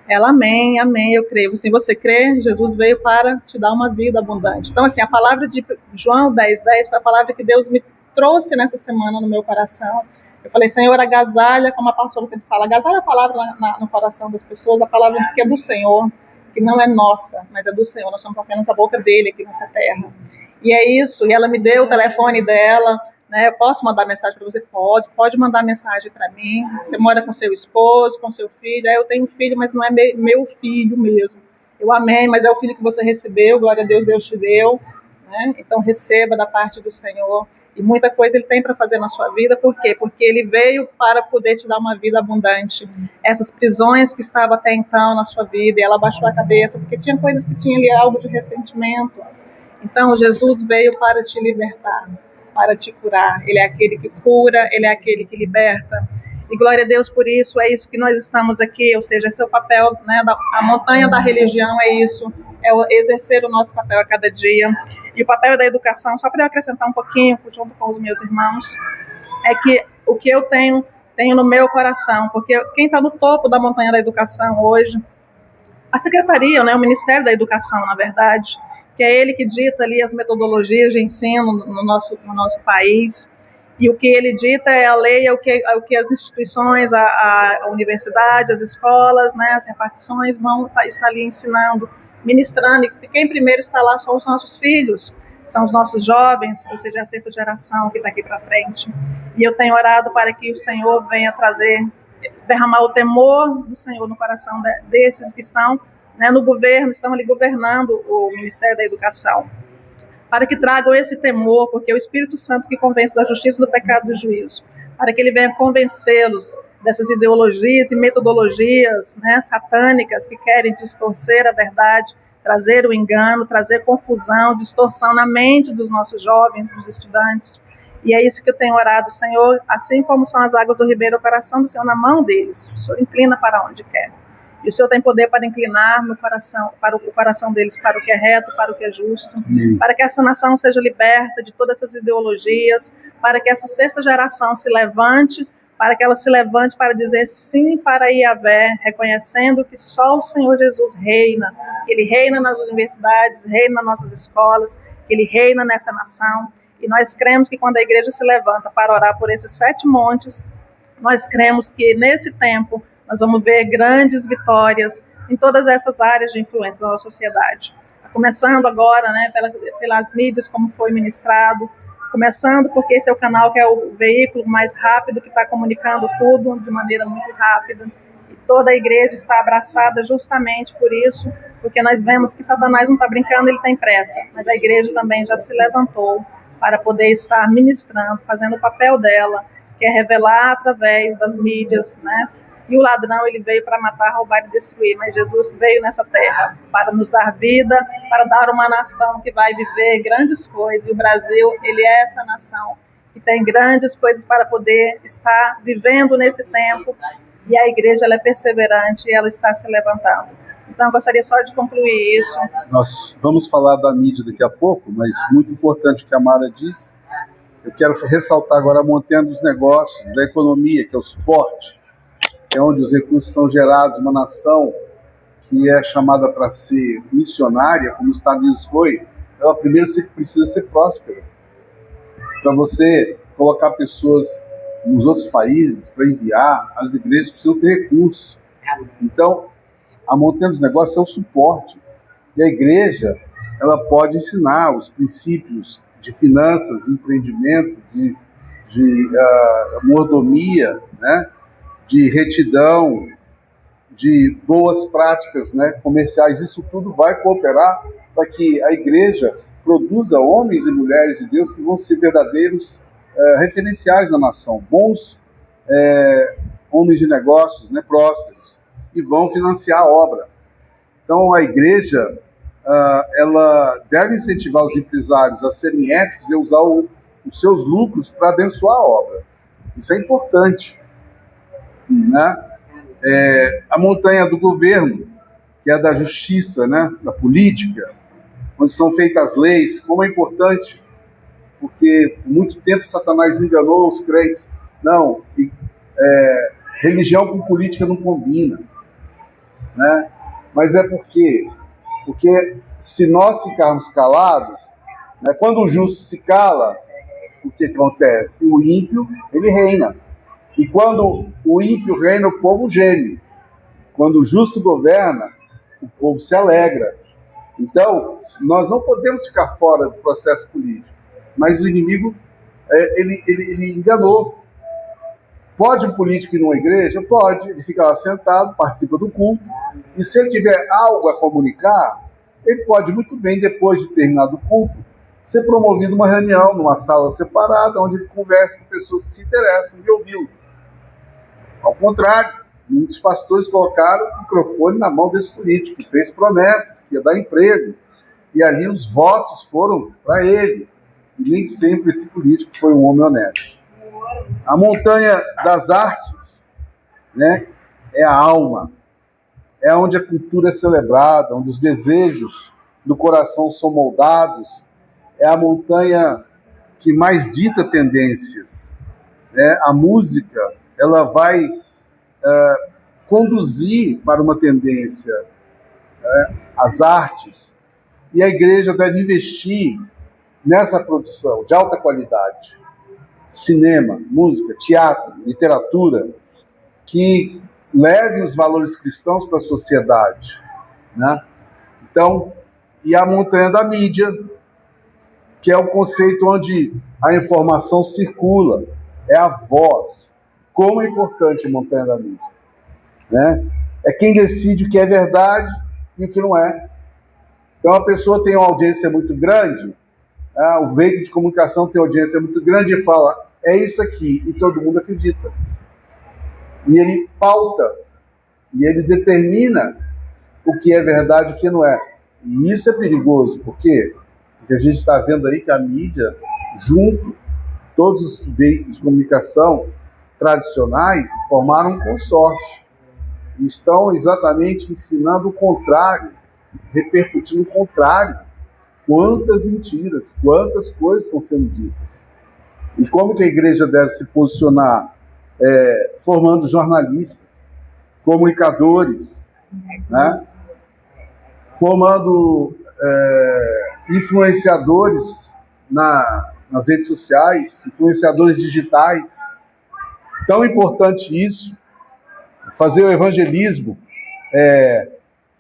Ela, amém, amém, eu creio. Se você crê, Jesus veio para te dar uma vida abundante. Então, assim, a palavra de João 10:10 foi a palavra que Deus me trouxe nessa semana no meu coração. Eu falei, Senhor, agasalha, como a pastora sempre fala, agasalha a palavra no coração das pessoas, a palavra que é do Senhor, que não é nossa, mas é do Senhor. Nós somos apenas a boca dele aqui nessa terra. E é isso, e ela me deu o telefone dela, né? Eu posso mandar mensagem para você? Pode mandar mensagem para mim. Você mora com seu esposo, com seu filho. Eu tenho um filho, mas não é meu filho mesmo. Eu amei, mas é o filho que você recebeu, glória a Deus, Deus te deu, né? Então receba da parte do Senhor. E muita coisa ele tem para fazer na sua vida. Por quê? Porque ele veio para poder te dar uma vida abundante. Essas prisões que estavam até então na sua vida, e ela baixou a cabeça, porque tinha coisas que tinha ali algo de ressentimento. Então Jesus veio para te libertar, para te curar. Ele é aquele que cura, ele é aquele que liberta. E glória a Deus por isso, é isso que nós estamos aqui, ou seja, esse é o papel, né, a montanha da religião é isso, é exercer o nosso papel a cada dia. E o papel da educação, só para eu acrescentar um pouquinho, junto com os meus irmãos, é que o que eu tenho no meu coração, porque quem está no topo da montanha da educação hoje, a secretaria, né, o Ministério da Educação, na verdade, que é ele que dita ali as metodologias de ensino no nosso país, e o que ele dita é a lei, é o que as instituições, a universidade, as escolas, né, as repartições vão estar ali ensinando, ministrando, e quem primeiro está lá são os nossos filhos, são os nossos jovens, ou seja, a sexta geração que está aqui para frente. E eu tenho orado para que o Senhor venha derramar o temor do Senhor no coração desses que estão, né, no governo, estão ali governando o Ministério da Educação, para que tragam esse temor, porque é o Espírito Santo que convence da justiça, do pecado e do juízo, para que ele venha convencê-los dessas ideologias e metodologias, né, satânicas que querem distorcer a verdade, trazer o engano, trazer confusão, distorção na mente dos nossos jovens, dos estudantes. E é isso que eu tenho orado, Senhor, assim como são as águas do ribeiro, o coração do Senhor na mão deles. O Senhor inclina para onde quer. E o Senhor tem poder para inclinar no coração, para o coração deles, para o que é reto, para o que é justo, para que essa nação seja liberta de todas essas ideologias, para que essa sexta geração se levante, para que ela se levante para dizer sim para Yahvé, reconhecendo que só o Senhor Jesus reina, que Ele reina nas universidades, reina nas nossas escolas, que Ele reina nessa nação. E nós cremos que quando a igreja se levanta para orar por esses 7 montes, nós cremos que nesse tempo nós vamos ver grandes vitórias em todas essas áreas de influência da nossa sociedade. Começando agora, né, pelas mídias, como foi ministrado, começando porque esse é o canal que é o veículo mais rápido, que está comunicando tudo de maneira muito rápida. E toda a igreja está abraçada justamente por isso, porque nós vemos que Satanás não está brincando, ele tem pressa, mas a igreja também já se levantou para poder estar ministrando, fazendo o papel dela, que é revelar através das mídias, né? E o ladrão, ele veio para matar, roubar e destruir, mas Jesus veio nessa terra para nos dar vida, para dar uma nação que vai viver grandes coisas. E o Brasil, ele é essa nação que tem grandes coisas para poder estar vivendo nesse tempo. E a igreja, ela é perseverante e ela está se levantando. Então, eu gostaria só de concluir isso. Nós vamos falar da mídia daqui a pouco, mas muito importante o que a Mara disse. Eu quero ressaltar agora a montanha dos negócios, da economia, que é o suporte, é onde os recursos são gerados. Uma nação que é chamada para ser missionária, como os Estados Unidos foi, ela primeiro precisa ser próspera. Para você colocar pessoas nos outros países, para enviar, as igrejas precisam ter recursos. Então, a montanha dos negócios é o suporte. E a igreja, ela pode ensinar os princípios de finanças, empreendimento, de mordomia, né? De retidão, de boas práticas, né, comerciais. Isso tudo vai cooperar para que a igreja produza homens e mulheres de Deus que vão ser verdadeiros referenciais na nação, bons homens de negócios, né, prósperos, e vão financiar a obra. Então a igreja ela deve incentivar os empresários a serem éticos e usar os seus lucros para abençoar a obra. Isso é importante, né? A montanha do governo, que é da justiça, né, da política, onde são feitas as leis, como é importante, porque por muito tempo Satanás enganou os crentes. Não, religião com política não combina, né? Mas é porque se nós ficarmos calados, né, quando o justo se cala, o que acontece? O ímpio, ele reina. E quando o ímpio reina, o povo geme. Quando o justo governa, o povo se alegra. Então, nós não podemos ficar fora do processo político. Mas o inimigo, ele enganou. Pode um político ir numa igreja? Pode. Ele fica lá sentado, participa do culto. E se ele tiver algo a comunicar, ele pode muito bem, depois de terminado o culto, ser promovido uma reunião, numa sala separada, onde ele conversa com pessoas que se interessam de ouvi-lo. Ao contrário, muitos pastores colocaram o microfone na mão desse político, que fez promessas, que ia dar emprego, e ali os votos foram para ele. E nem sempre esse político foi um homem honesto. A montanha das artes, né, é a alma, é onde a cultura é celebrada, onde os desejos do coração são moldados, é a montanha que mais dita tendências, né? A música, ela vai conduzir para uma tendência, né? As artes, e a igreja deve investir nessa produção de alta qualidade, cinema, música, teatro, literatura, que leve os valores cristãos para a sociedade, né? Então, e a montanha da mídia, que é o conceito onde a informação circula, é a voz. Como é importante a montanha da mídia, né? É quem decide o que é verdade e o que não é. Então a pessoa tem uma audiência muito grande, o veículo de comunicação tem audiência muito grande e fala, é isso aqui, e todo mundo acredita. E ele pauta, e ele determina o que é verdade e o que não é. E isso é perigoso, por quê? Porque a gente está vendo aí que a mídia, junto, todos os veículos de comunicação tradicionais, formaram um consórcio. E estão exatamente ensinando o contrário, repercutindo o contrário. Quantas mentiras, quantas coisas estão sendo ditas. E como que a igreja deve se posicionar? Formando jornalistas, comunicadores, né? Formando influenciadores nas redes sociais, influenciadores digitais. Tão importante isso, fazer o evangelismo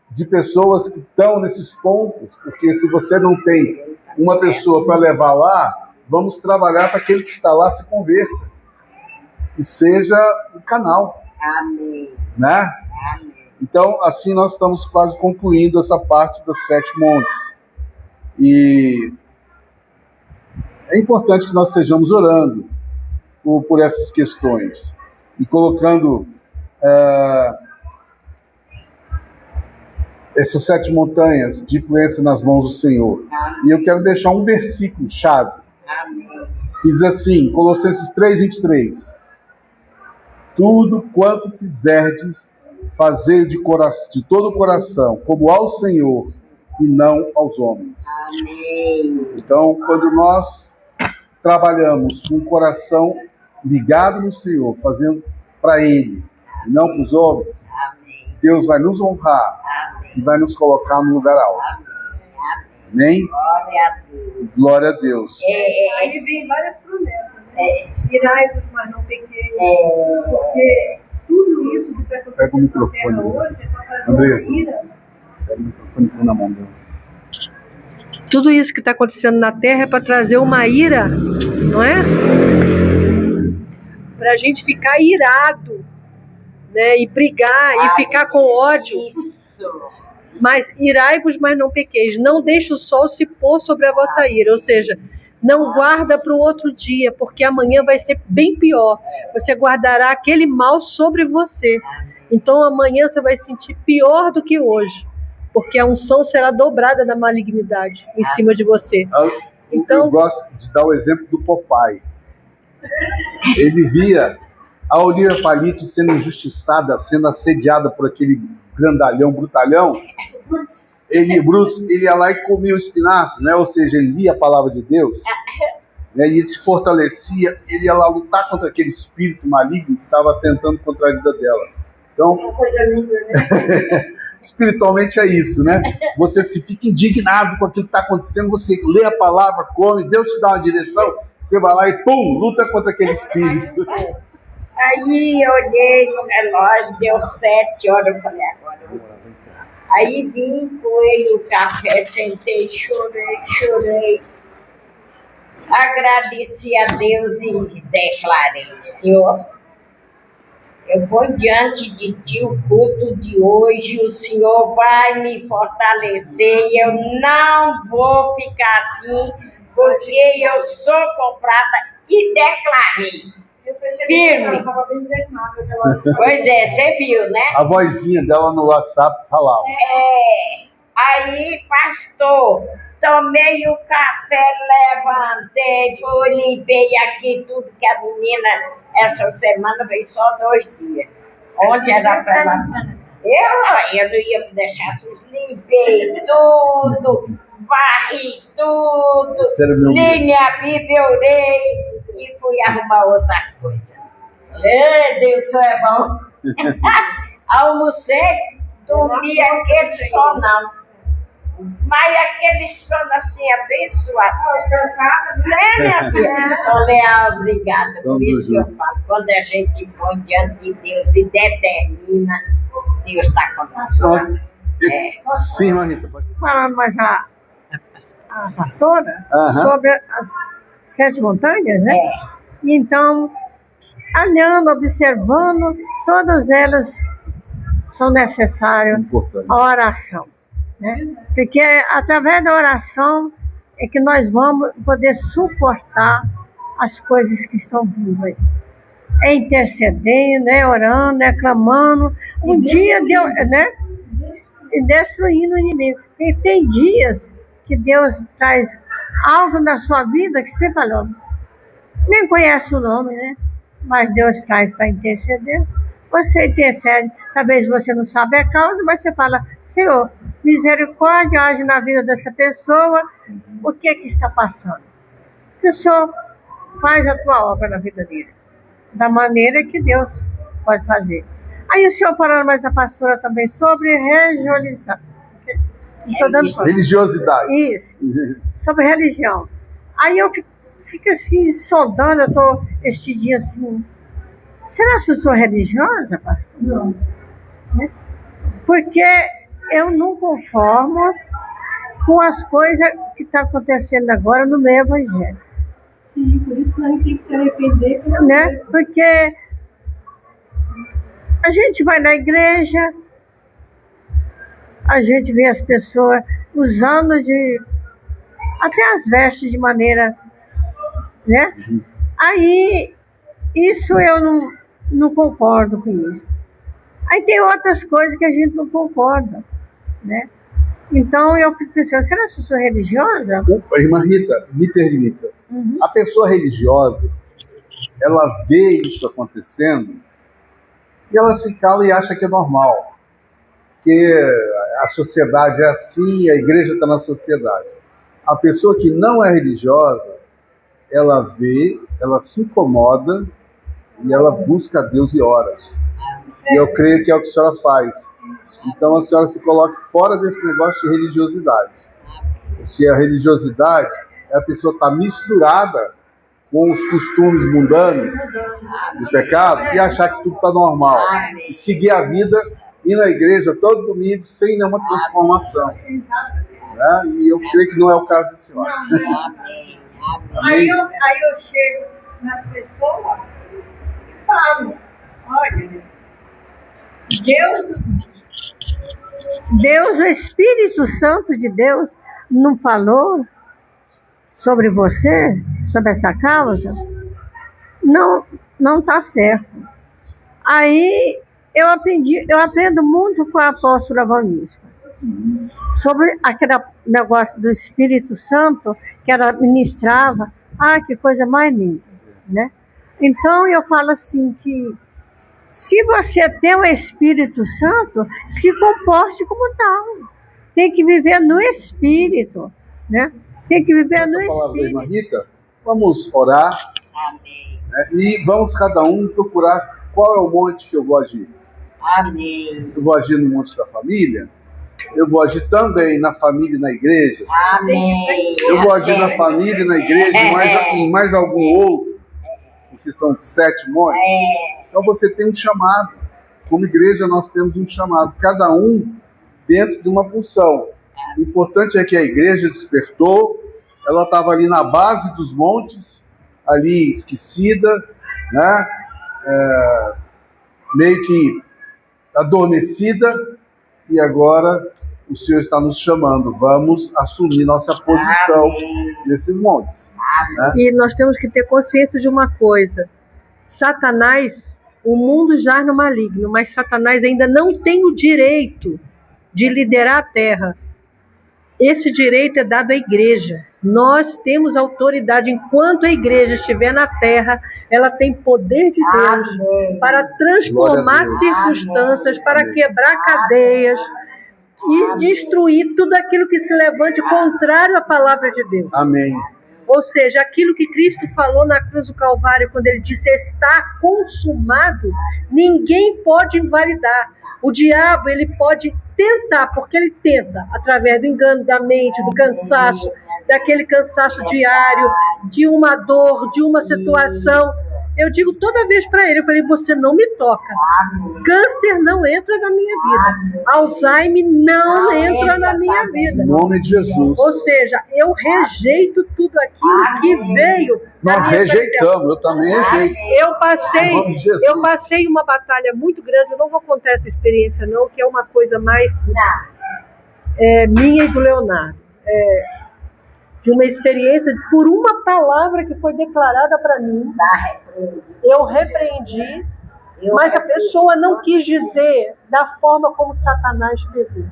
de pessoas que estão nesses pontos, porque se você não tem uma pessoa para levar lá, vamos trabalhar para que aquele que está lá se converta e seja o canal. Amém. Né? Amém. Então, assim nós estamos quase concluindo essa parte dos 7 montes. E é importante que nós estejamos orando por essas questões e colocando essas 7 montanhas de influência nas mãos do Senhor. Amém. E eu quero deixar um versículo chave. Amém. Que diz assim, Colossenses 3:23. Tudo quanto fizerdes fazei de todo o coração, como ao Senhor e não aos homens. Amém. Então, quando nós trabalhamos com o coração ligado no Senhor, fazendo para Ele e não para os homens, Amém. Deus vai nos honrar Amém. e vai nos colocar no lugar alto. Amém? Glória a Deus. Glória a Deus. Aí vem várias promessas, né? Irai-vos, mas não pequeis. Porque tudo isso que está Pega o acontecendo na microfone. Terra hoje é para trazer Andressa. uma ira. Pega o microfone e põe na mão dela. Tudo isso que está acontecendo na Terra é para trazer uma ira, não é? Para a gente ficar irado, né? E brigar, e ficar com ódio. Isso. Mas irai-vos, mas não pequeis. Não deixe o sol se pôr sobre a vossa ira. Ou seja, não guarda para o outro dia, porque amanhã vai ser bem pior. Você guardará aquele mal sobre você. Então amanhã você vai sentir pior do que hoje, porque a unção será dobrada da malignidade em cima de você. Eu gosto de dar o exemplo do Popeye. Ele via a Olivia Palito sendo injustiçada, sendo assediada por aquele grandalhão, brutalhão. Brutus, ele ia lá e comia o espinafre, né? Ou seja, ele lia a palavra de Deus, né? E ele se fortalecia, ele ia lá lutar contra aquele espírito maligno que estava tentando contra a vida dela. Então, Uma coisa linda, né? espiritualmente é isso, né? Você se fica indignado com aquilo que está acontecendo, você lê a palavra, come, Deus te dá uma direção, você vai lá e pum, luta contra aquele espírito. Aí eu olhei no relógio, deu 7 horas, eu falei, agora eu vou. Aí vim, coei o café, sentei, chorei. Agradeci a Deus e declarei, Senhor, eu vou diante de Ti o culto de hoje, o Senhor vai me fortalecer e eu não vou ficar assim, porque eu sou comprada e declarei. Eu percebi Firme. que ela estava bem desanimada aquela hora. Pois é, você viu, né? A vozinha dela no WhatsApp falava. Aí, pastor, tomei o café, levantei, fui, limpei aqui tudo, que a menina, essa semana, veio só 2 dias. Ontem era pra ela. Eu não ia me deixar sujo, limpei tudo, varri tudo, Esse era meu li minha Bíblia, orei e fui arrumar outras coisas. Deus, isso é bom. Almocei, dormi aquele sonão. Mas aquele sono assim, abençoado. Cansada, né? Né, minha filha? Falei, obrigada. São Por isso do que eu justo. falo, quando a gente põe diante de Deus e determina, Deus está conosco. Sim, irmã Rita, pode. Falando mais a pastora Aham. sobre as 7 montanhas, né? É. Então, olhando, observando, todas elas são necessárias Importante. a oração, né? Porque através da oração é que nós vamos poder suportar as coisas que estão vindo aí. É intercedendo, é orando, é clamando. Um dia Deus, né? E destruindo o inimigo. E tem dias que Deus traz algo na sua vida que você falou, nem conhece o nome, né? Mas Deus traz para interceder. Você intercede, talvez você não sabe a causa, mas você fala, Senhor, misericórdia, age na vida dessa pessoa, o que está passando? Que o Senhor faz a tua obra na vida dele, da maneira que Deus pode fazer. Aí o Senhor falando mais a pastora também sobre religião. Estou dando conta. Religiosidade. Isso, sobre religião. Aí eu fico assim, sondando, eu estou este dia assim, será que eu sou religiosa, pastor? Não. Né? Porque eu não conformo com as coisas que estão acontecendo agora no meu evangelho. Sim, por isso que a gente tem que se arrepender. Né? Porque a gente vai na igreja, a gente vê as pessoas usando até as vestes de maneira, né? Aí, isso eu não concordo com isso. Aí tem outras coisas que a gente não concorda, né? Então eu fico pensando, será que eu sou religiosa? Irmã Rita, me permita. A pessoa religiosa, ela vê isso acontecendo E ela se cala e acha que é normal, que a sociedade é assim, a igreja está na sociedade. A pessoa que não é religiosa, ela vê, ela se incomoda e ela busca a Deus e ora. E eu creio que é o que a senhora faz. Então a senhora se coloque fora desse negócio de religiosidade. Porque a religiosidade é a pessoa estar misturada com os costumes mundanos do pecado e achar que tudo está normal. E seguir a vida, ir na igreja todo domingo sem nenhuma transformação. Né? E eu creio que não é o caso da senhora. Aí eu chego nas pessoas e falo, olha, Deus, o Espírito Santo de Deus, não falou sobre você, sobre essa causa? Não está certo. Aí eu aprendo muito com a apóstola Valníssia sobre aquele negócio do Espírito Santo que ela ministrava. Que coisa mais linda, né? Então eu falo assim que se você tem o Espírito Santo, se comporte como tal. Tem que viver no Espírito, né? Tem que viver no Espírito. Irmã Rita, vamos orar. Amém. Né? E vamos cada um procurar qual é o monte que eu vou agir. Amém. Eu vou agir no monte da família. Eu vou agir também na família e na igreja. Amém. Eu vou agir na família e na igreja e em mais algum outro, porque são 7 montes. Então você tem um chamado. Como igreja nós temos um chamado, cada um dentro de uma função. O importante é que a igreja despertou, ela estava ali na base dos montes, ali esquecida, né? Meio que adormecida, e agora o Senhor está nos chamando. Vamos assumir nossa posição nesses montes. Né? E nós temos que ter consciência de uma coisa. Satanás, o mundo jaz no maligno, mas Satanás ainda não tem o direito de liderar a terra. Esse direito é dado à igreja. Nós temos autoridade. Enquanto a igreja estiver na terra, ela tem poder de Deus para transformar circunstâncias, para quebrar cadeias e destruir tudo aquilo que se levante contrário à palavra de Deus. Amém. Ou seja, aquilo que Cristo falou na cruz do Calvário, quando ele disse está consumado, ninguém pode invalidar. O diabo, ele pode tentar, porque ele tenta, através do engano da mente, do cansaço, daquele cansaço diário, de uma dor, de uma situação. Eu digo toda vez para ele, eu falei, você não me toca. Câncer não entra na minha vida. Alzheimer não entra na minha vida. Em nome de Jesus. Ou seja, eu rejeito tudo aquilo que veio. Nós rejeitamos, eu também rejeito. Eu passei uma batalha muito grande, eu não vou contar essa experiência não, que é uma coisa mais minha e do Leonardo. De uma experiência, por uma palavra que foi declarada para mim, eu repreendi, mas a pessoa não quis dizer da forma como Satanás pegou.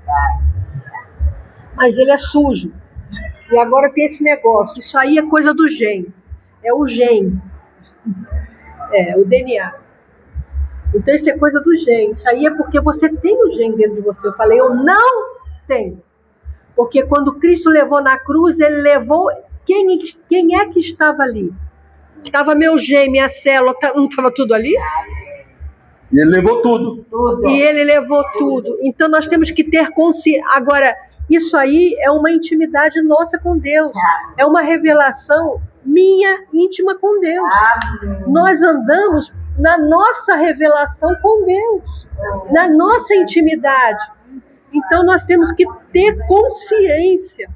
Mas ele é sujo. E agora tem esse negócio, isso aí é coisa do gene. É o gene. O DNA. Então isso é coisa do gene. Isso aí é porque você tem o gene dentro de você. Eu falei, eu não tenho. Porque quando Cristo levou na cruz, ele levou... Quem é que estava ali? Estava meu gene, minha célula, não estava tudo ali? E ele levou tudo. E ele levou tudo. Então nós temos que ter consciência. Agora, isso aí é uma intimidade nossa com Deus. É uma revelação minha íntima com Deus. Nós andamos na nossa revelação com Deus. Na nossa intimidade. Então nós temos que ter consciência.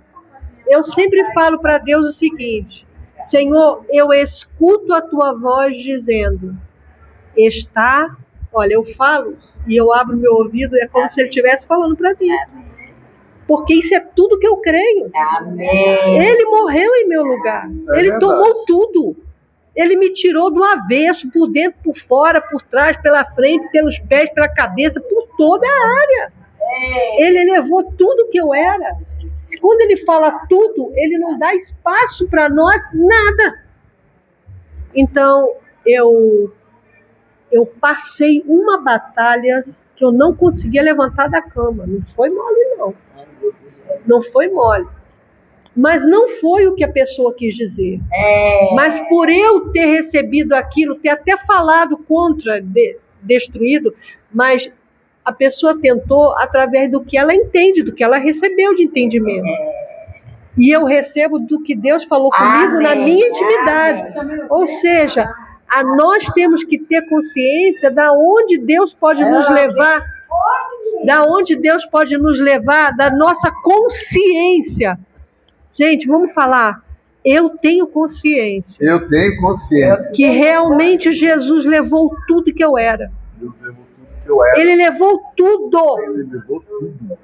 Eu sempre falo para Deus o seguinte: Senhor, eu escuto a tua voz dizendo, olha, eu falo e eu abro meu ouvido, é como se ele estivesse falando para mim. Porque isso é tudo que eu creio. Amém. Ele morreu em meu lugar. Ele verdade. Tomou tudo. Ele me tirou do avesso, por dentro, por fora, por trás, pela frente, pelos pés, pela cabeça, por toda a área. Ele levou tudo que eu era. Quando ele fala tudo, ele não dá espaço para nós nada. Então, eu eu passei uma batalha que eu não conseguia levantar da cama. Não foi mole, não. Não foi mole. Mas não foi o que a pessoa quis dizer. Mas por eu ter recebido aquilo, ter até falado contra, destruído, mas a pessoa tentou através do que ela entende, do que ela recebeu de entendimento. E eu recebo do que Deus falou comigo na minha intimidade. Ou seja, nós temos que ter consciência da onde Deus pode nos levar, da onde Deus pode nos levar, da nossa consciência. Gente, vamos falar. Eu tenho consciência. Eu tenho consciência. Que realmente Jesus levou tudo que eu era. Deus levou tudo que eu era. Ele levou tudo. Ele levou tudo.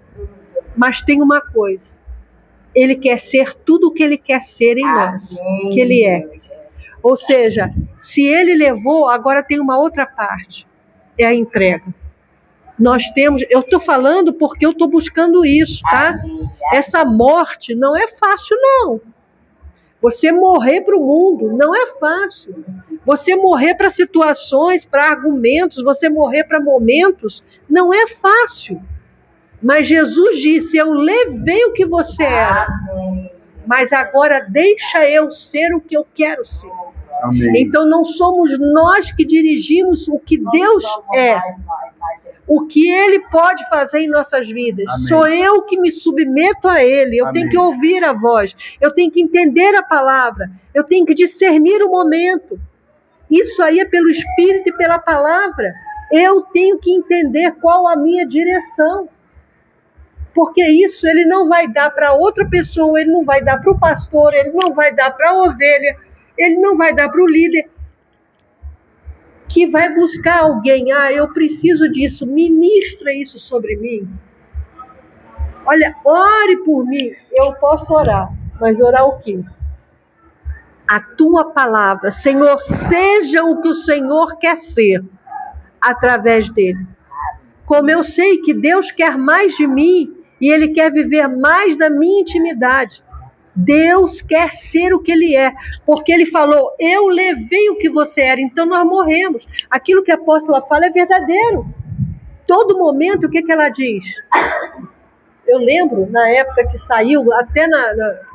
Mas tem uma coisa. Ele quer ser tudo o que Ele quer ser em nós. Que Ele é. Ou seja, se Ele levou, agora tem uma outra parte. É a entrega. Nós temos... Eu estou falando porque eu estou buscando isso, tá? Essa morte não é fácil, não. Você morrer para o mundo não é fácil. Você morrer para situações, para argumentos, você morrer para momentos, não é fácil. Mas Jesus disse, eu levei o que você era, mas agora deixa eu ser o que eu quero ser. Amém. Então não somos nós que dirigimos o que Deus é, o que Ele pode fazer em nossas vidas. Amém. Sou eu que me submeto a Ele, eu tenho que ouvir a voz, eu tenho que entender a palavra, eu tenho que discernir o momento. Isso aí é pelo Espírito e pela palavra. Eu tenho que entender qual a minha direção. Porque isso Ele não vai dar para outra pessoa, Ele não vai dar para o pastor, Ele não vai dar para a ovelha, Ele não vai dar para o líder, que vai buscar alguém. Eu preciso disso, ministra isso sobre mim. Olha, ore por mim. Eu posso orar, mas orar o quê? A tua palavra. Senhor, seja o que o Senhor quer ser através dele. Como eu sei que Deus quer mais de mim e Ele quer viver mais da minha intimidade. Deus quer ser o que Ele é, porque Ele falou, eu levei o que você era, então nós morremos. Aquilo que a apóstola fala é verdadeiro. Todo momento, o que ela diz? Eu lembro, na época que saiu, até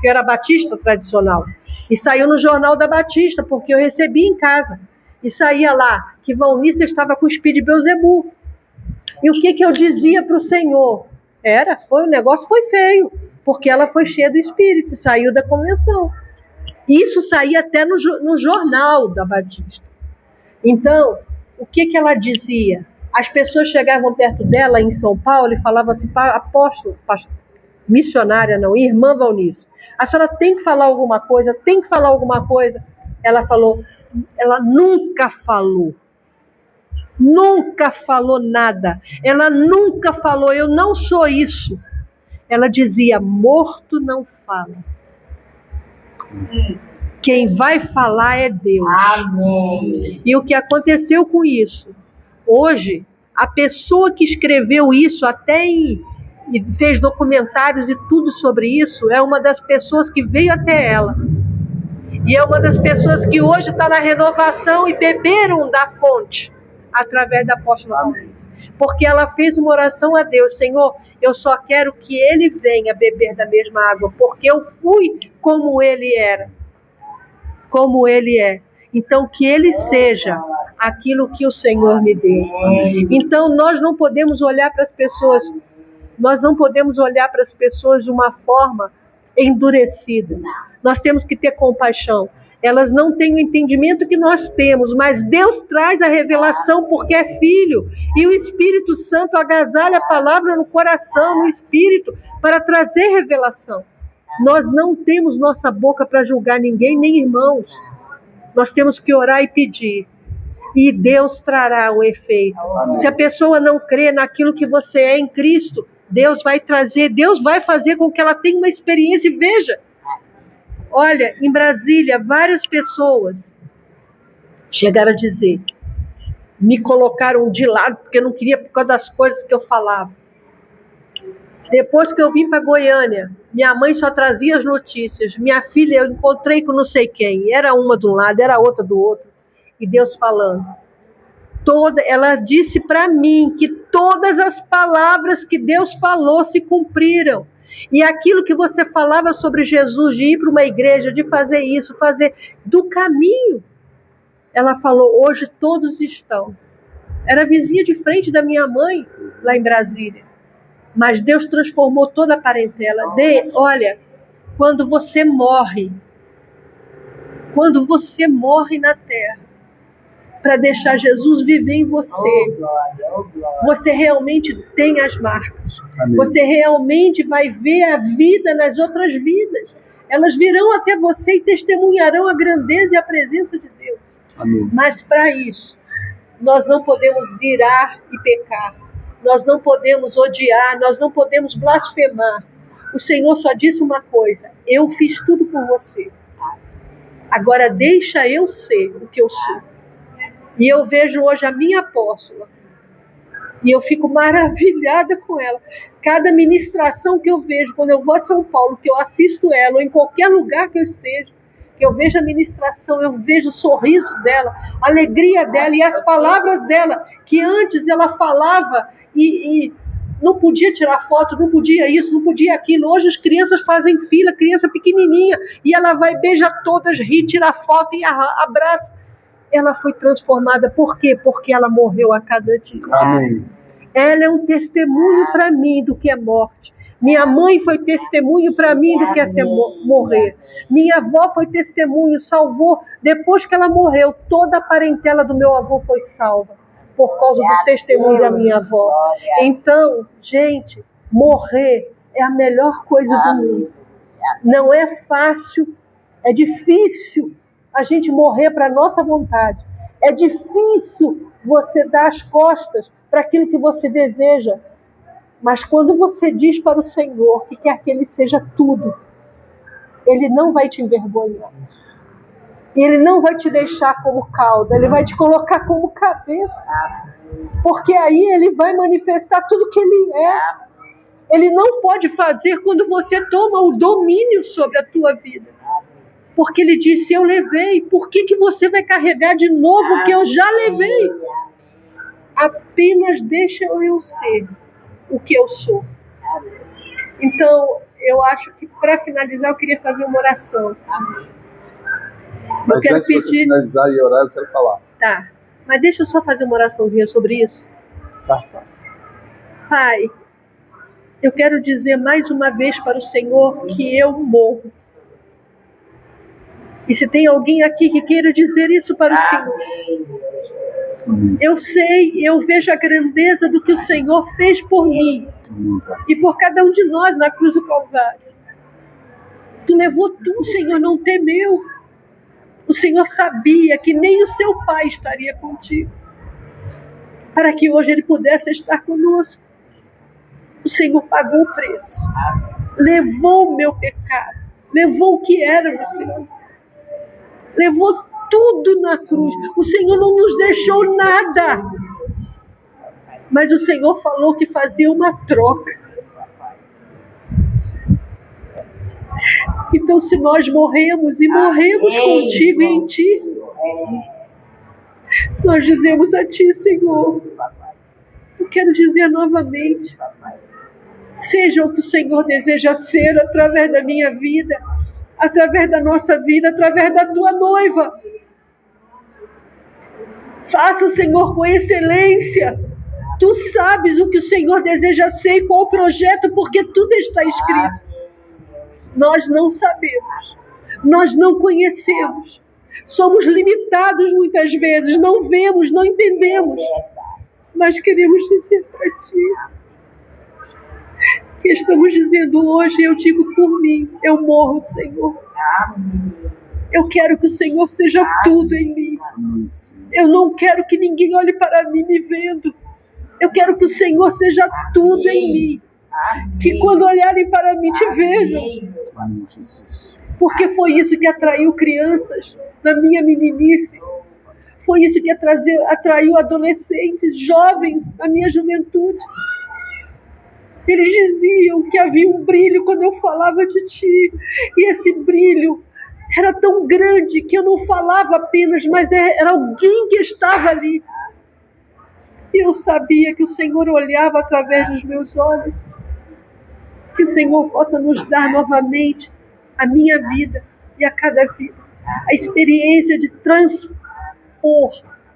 que era Batista tradicional, e saiu no Jornal da Batista, porque eu recebi em casa, e saía lá, que Valnícia estava com o espírito de Beelzebul. E o que eu dizia para o Senhor? O negócio foi feio, porque ela foi cheia do Espírito e saiu da convenção. Isso saía até no jornal da Batista. Então, o que ela dizia? As pessoas chegavam perto dela em São Paulo e falavam assim, apóstolo, missionária não, irmã Valnícia, a senhora tem que falar alguma coisa, tem que falar alguma coisa. Ela falou, ela nunca falou. Nunca falou nada. Ela nunca falou, eu não sou isso. Ela dizia, morto não fala. Quem vai falar é Deus. Amém. E o que aconteceu com isso? Hoje, a pessoa que escreveu isso, até e fez documentários e tudo sobre isso, é uma das pessoas que veio até ela. E é uma das pessoas que hoje está na renovação e beberam da fonte, através da apóstola Valnícia. Porque ela fez uma oração a Deus, Senhor, eu só quero que Ele venha beber da mesma água, porque eu fui como Ele era, como Ele é. Então, que Ele seja aquilo que o Senhor me deu. Então, nós não podemos olhar para as pessoas, de uma forma endurecida. Nós temos que ter compaixão. Elas não têm o entendimento que nós temos, mas Deus traz a revelação porque é filho. E o Espírito Santo agasalha a palavra no coração, no espírito, para trazer revelação. Nós não temos nossa boca para julgar ninguém, nem irmãos. Nós temos que orar e pedir. E Deus trará o efeito. Se a pessoa não crê naquilo que você é em Cristo, Deus vai trazer, Deus vai fazer com que ela tenha uma experiência e veja. Olha, em Brasília, várias pessoas chegaram a dizer, me colocaram de lado porque eu não queria por causa das coisas que eu falava. Depois que eu vim para Goiânia, minha mãe só trazia as notícias. Minha filha eu encontrei com não sei quem. Era uma de um lado, era outra do outro. E Deus falando, Ela disse para mim que todas as palavras que Deus falou se cumpriram. E aquilo que você falava sobre Jesus, de ir para uma igreja, de fazer isso, fazer do caminho, ela falou, hoje todos estão. Era vizinha de frente da minha mãe, lá em Brasília. Mas Deus transformou toda a parentela. Olha, quando você morre na terra, para deixar Jesus viver em você, você realmente tem as marcas. Amém. Você realmente vai ver a vida nas outras vidas. Elas virão até você e testemunharão a grandeza e a presença de Deus. Amém. Mas para isso, nós não podemos irar e pecar. Nós não podemos odiar, nós não podemos blasfemar. O Senhor só disse uma coisa: eu fiz tudo por você. Agora deixa eu ser o que eu sou. E eu vejo hoje a minha apóstola. E eu fico maravilhada com ela. Cada ministração que eu vejo, quando eu vou a São Paulo, que eu assisto ela, ou em qualquer lugar que eu esteja, que eu vejo a ministração, eu vejo o sorriso dela, a alegria dela e as palavras dela, que antes ela falava e não podia tirar foto, não podia isso, não podia aquilo. Hoje as crianças fazem fila, criança pequenininha, e ela vai, beija todas, ri, tira foto e abraça. Ela foi transformada. Por quê? Porque ela morreu a cada dia. Amém. Ela é um testemunho para mim do que é morte. Minha mãe foi testemunho para mim do que é morrer. Minha avó foi testemunho, salvou. Depois que ela morreu, toda a parentela do meu avô foi salva, por causa do testemunho da minha avó. Então, gente, morrer é a melhor coisa do mundo. Não é fácil, é difícil a gente morrer para a nossa vontade. É difícil você dar as costas para aquilo que você deseja. Mas quando você diz para o Senhor que quer que Ele seja tudo, Ele não vai te envergonhar. Ele não vai te deixar como cauda, Ele vai te colocar como cabeça. Porque aí Ele vai manifestar tudo que Ele é. Ele não pode fazer quando você toma o domínio sobre a tua vida. Porque Ele disse, eu levei. Por que você vai carregar de novo o que eu já levei? Apenas deixa eu ser o que eu sou. Então, eu acho que para finalizar eu queria fazer uma oração. Mas antes de você finalizar e orar, eu quero falar. Tá, mas deixa eu só fazer uma oraçãozinha sobre isso. Tá. Pai, eu quero dizer mais uma vez para o Senhor que eu morro. E se tem alguém aqui que queira dizer isso para o Senhor, eu sei, eu vejo a grandeza do que o Senhor fez por mim e por cada um de nós na cruz do Calvário. Tu levou tudo, o Senhor não temeu. O Senhor sabia que nem o seu Pai estaria contigo, para que hoje Ele pudesse estar conosco. O Senhor pagou o preço, levou o meu pecado, levou o que era do Senhor. Levou tudo na cruz. O Senhor não nos deixou nada. Mas o Senhor falou que fazia uma troca. Então, se nós morremos e morremos contigo e em Ti, nós dizemos a Ti, Senhor, eu quero dizer novamente, seja o que o Senhor deseja ser através da minha vida, através da nossa vida, através da Tua noiva. Faça, Senhor, com excelência. Tu sabes o que o Senhor deseja ser e qual o projeto, porque tudo está escrito. Nós não sabemos, nós não conhecemos, somos limitados muitas vezes, não vemos, não entendemos, mas queremos dizer para Ti que estamos dizendo hoje, eu digo por mim, eu morro, Senhor. Eu quero que o Senhor seja tudo em mim. Eu não quero que ninguém olhe para mim me vendo. Eu quero que o Senhor seja tudo em mim. Que quando olharem para mim te vejam. Porque foi isso que atraiu crianças na minha meninice. Foi isso que atraiu adolescentes, jovens na minha juventude. Eles diziam que havia um brilho quando eu falava de Ti. E esse brilho era tão grande que eu não falava apenas, mas era alguém que estava ali. E eu sabia que o Senhor olhava através dos meus olhos. Que o Senhor possa nos dar novamente a minha vida e a cada vida a experiência de transpor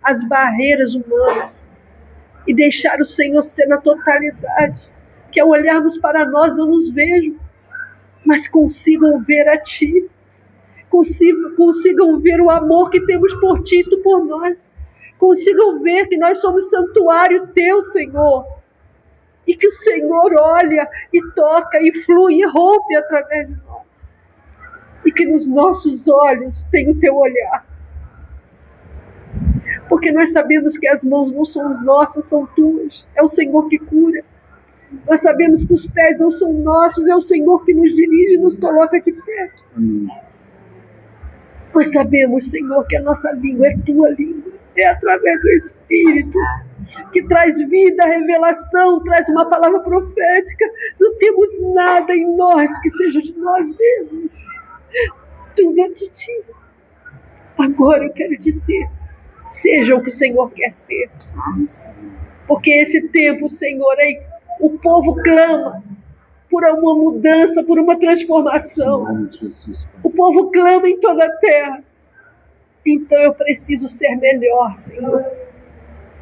as barreiras humanas e deixar o Senhor ser na totalidade. Que ao olharmos para nós não nos vejam, mas consigam ver a Ti. Consigam ver o amor que temos por Ti e Tu por nós. Consigam ver que nós somos santuário Teu, Senhor. E que o Senhor olha e toca e flui e rompe através de nós. E que nos nossos olhos tem o Teu olhar. Porque nós sabemos que as mãos não são nossas, são Tuas. É o Senhor que cura. Nós sabemos que os pés não são nossos, é o Senhor que nos dirige e nos coloca de pé. Amém. Nós sabemos, Senhor, que a nossa língua é Tua língua. É através do Espírito que traz vida, revelação, traz uma palavra profética. Não temos nada em nós que seja de nós mesmos. Tudo é de Ti. Agora eu quero dizer, seja o que o Senhor quer ser. Porque esse tempo, Senhor, o povo clama por uma mudança, por uma transformação. O povo clama em toda a terra. Então eu preciso ser melhor, Senhor.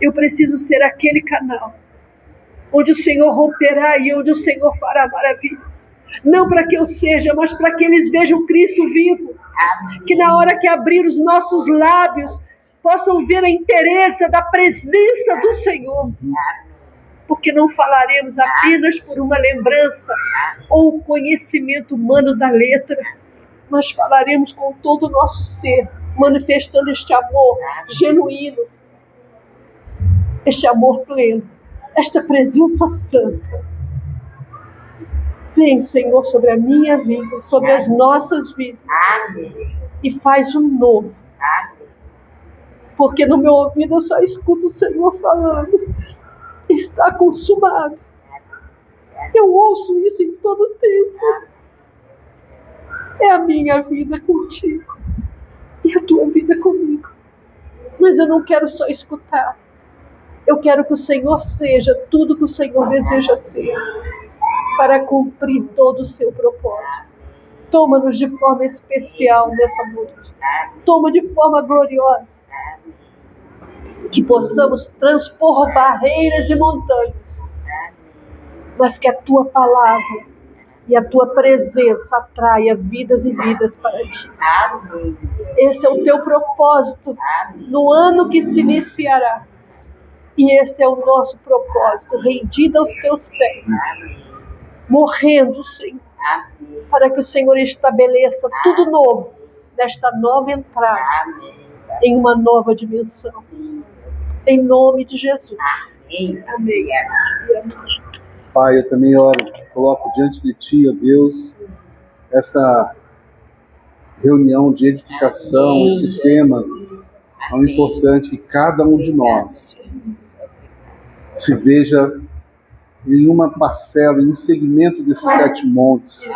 Eu preciso ser aquele canal onde o Senhor romperá e onde o Senhor fará maravilhas. Não para que eu seja, mas para que eles vejam Cristo vivo. Que na hora que abrir os nossos lábios, possam ver a inteireza da presença do Senhor. Porque não falaremos apenas por uma lembrança ou conhecimento humano da letra, mas falaremos com todo o nosso ser, manifestando este amor genuíno, este amor pleno, esta presença santa. Vem, Senhor, sobre a minha vida, sobre as nossas vidas, e faz um novo. Porque no meu ouvido eu só escuto o Senhor falando: está consumado. Eu ouço isso em todo o tempo. É a minha vida contigo e a tua vida comigo. Mas eu não quero só escutar. Eu quero que o Senhor seja tudo que o Senhor deseja ser, para cumprir todo o seu propósito. Toma-nos de forma especial nessa noite. Toma de forma gloriosa. Que possamos transpor barreiras e montanhas, mas que a Tua palavra e a Tua presença atraia vidas e vidas para Ti. Esse é o Teu propósito no ano que se iniciará. E esse é o nosso propósito, rendido aos Teus pés, morrendo, Senhor, para que o Senhor estabeleça tudo novo nesta nova entrada, em uma nova dimensão. Em nome de Jesus. Amém. Pai, eu também oro, coloco diante de Ti, ó Deus, esta reunião de edificação, esse tema tão importante, que cada um de nós se veja em uma parcela, em um segmento desses 7 montes.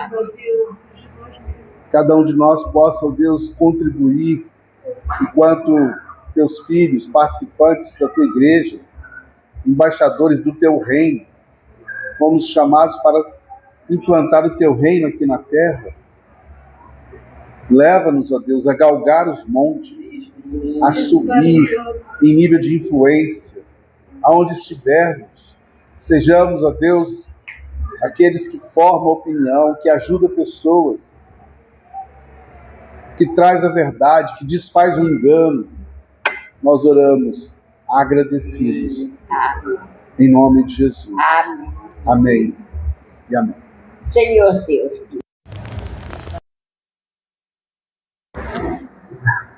Cada um de nós possa, ó Deus, contribuir enquanto Teus filhos, participantes da Tua igreja, embaixadores do Teu reino. Fomos chamados para implantar o Teu reino aqui na terra. Leva-nos, ó Deus, a galgar os montes, a subir em nível de influência, aonde estivermos. Sejamos, ó Deus, aqueles que formam opinião, que ajudam pessoas, que traz a verdade, que desfaz o engano. Nós oramos agradecidos. Em nome de Jesus. Amém e amém. Senhor Deus.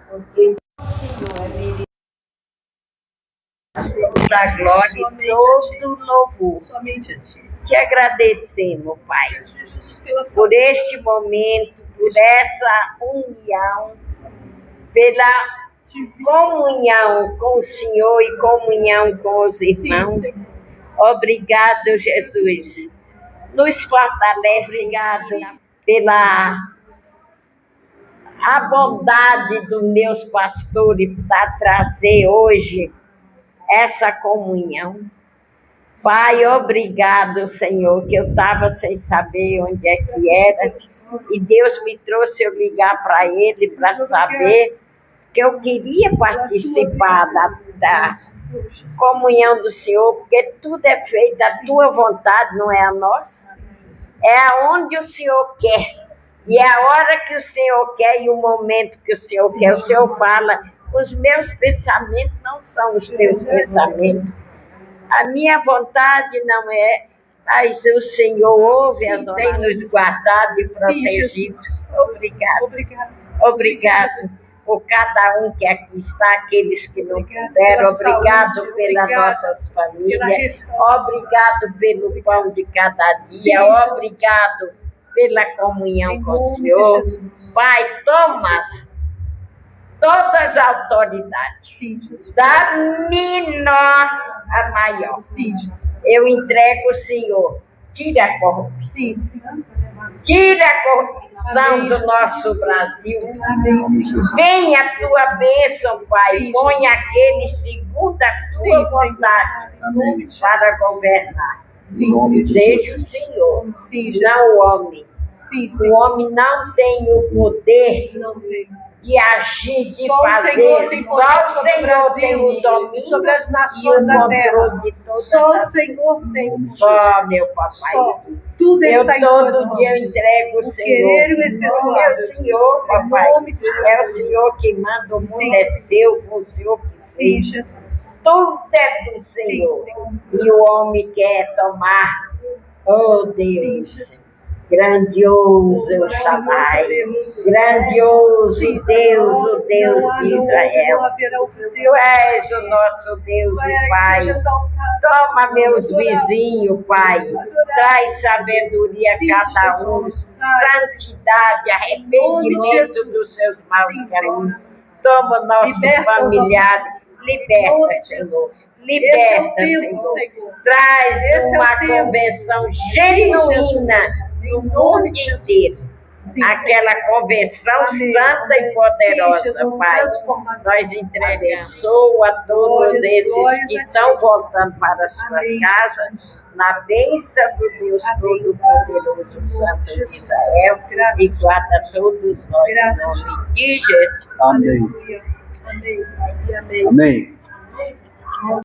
Porque o Senhor merece toda a glória e todo o louvor. Somente a Ti. Te agradecemos, Pai, por este momento, por essa união, pela comunhão com o Senhor e comunhão com os irmãos. Sim, Obrigado, Jesus. Nos fortalece, obrigado pela a bondade dos meus pastores para trazer hoje essa comunhão. Pai, obrigado, Senhor, que eu estava sem saber onde é que era, e Deus me trouxe eu ligar para Ele para saber que eu queria participar da comunhão do Senhor, porque tudo é feito da Tua vontade, não é a nossa. É aonde o Senhor quer, e é a hora que o Senhor quer e o momento que o Senhor quer. O Senhor fala, os meus pensamentos não são os teus pensamentos. A minha vontade não é, mas o Senhor ouve as tem nos guardado e protegido. Obrigado por cada um que aqui está, aqueles que não puderam. Obrigado pelas nossas famílias. Obrigado pelo pão de cada dia. Obrigado pela comunhão com o Senhor. Pai, toma todas as autoridades, da menor a maior. Eu entrego o Senhor. Tira a corrupção. Tira a corrupção do nosso Brasil. Venha a tua bênção, Pai. Põe aquele segundo a tua vontade para governar. Seja o Senhor, não o homem. O homem não tem o poder de agir, de fazer. Só o Senhor tem o domínio sobre as nações da terra. Só o Senhor tem. Só, meu papai. Tudo está em tuas todo dia eu entrego o Senhor. Querer o efetuar. É o Senhor, papai. É o Senhor que manda, o mundo é seu, foi o Senhor que fez. Tudo é do Senhor. E o homem quer tomar. Oh, Deus. Grandioso eu chamai, grandioso Deus, o Deus de Israel. Tu és o nosso Deus e Pai. Toma meus vizinhos, Pai. Traz sabedoria a cada um, santidade, arrependimento dos seus maus caminhos. Toma nossos familiares. Liberta, Senhor. Liberta, Senhor. Traz uma convenção genuína no mundo inteiro. Aquela convenção santa e poderosa, Pai. Nós entregamos a todos esses que estão voltando para as suas casas, na bênção do Deus Todo-Poderoso, Santo de Israel, e guarda todos nós em nome de Jesus. Amém. Amém. Amém.